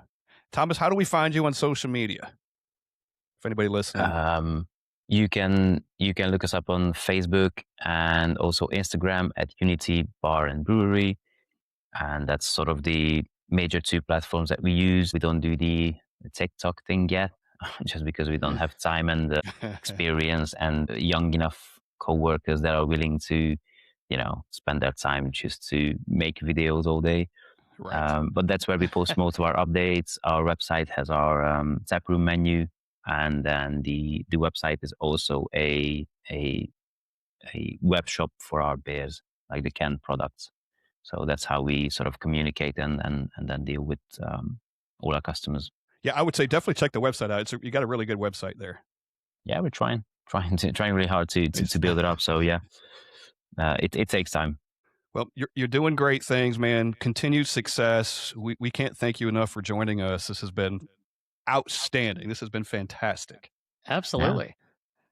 Thomas, how do we find you on social media? If anybody listening,
You can look us up on Facebook and also Instagram at Unity Bar and Brewery, and that's sort of the major 2 platforms that we use. We don't do the TikTok thing yet, just because we don't have time and experience and young enough co-workers that are willing to, spend their time just to make videos all day.
right.
But that's where we post most of our updates. Our website has our taproom menu, and then the website is also a web shop for our beers, like the canned products. So that's how we sort of communicate and then deal with all our customers.
Yeah, I would say definitely check the website out. You got a really good website there.
Yeah, we're trying really hard to build it up. So yeah, it takes time.
Well, you're doing great things, man. Continued success. We can't thank you enough for joining us. This has been outstanding. This has been fantastic.
Absolutely.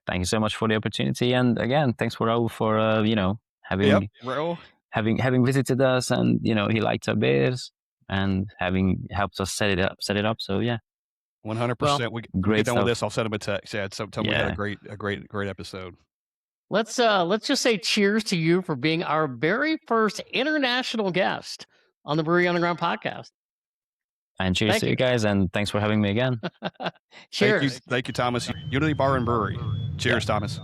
Thank you so much for the opportunity, and again, thanks for Raul for having
Yep, Raul.
having visited us, and he liked our beers and having helped us set it up. So yeah,
100%. We
great
get done with
stuff.
this. I'll send him a text. Yeah, tell him we had
Yeah.
a great episode.
Let's just say cheers to you for being our very first international guest on the Brewery Underground podcast.
And cheers
Thank
to you
you.
guys, and thanks for having me again.
Cheers.
Thank you, Thomas. Unity Bar and Brewery. Cheers, Thomas.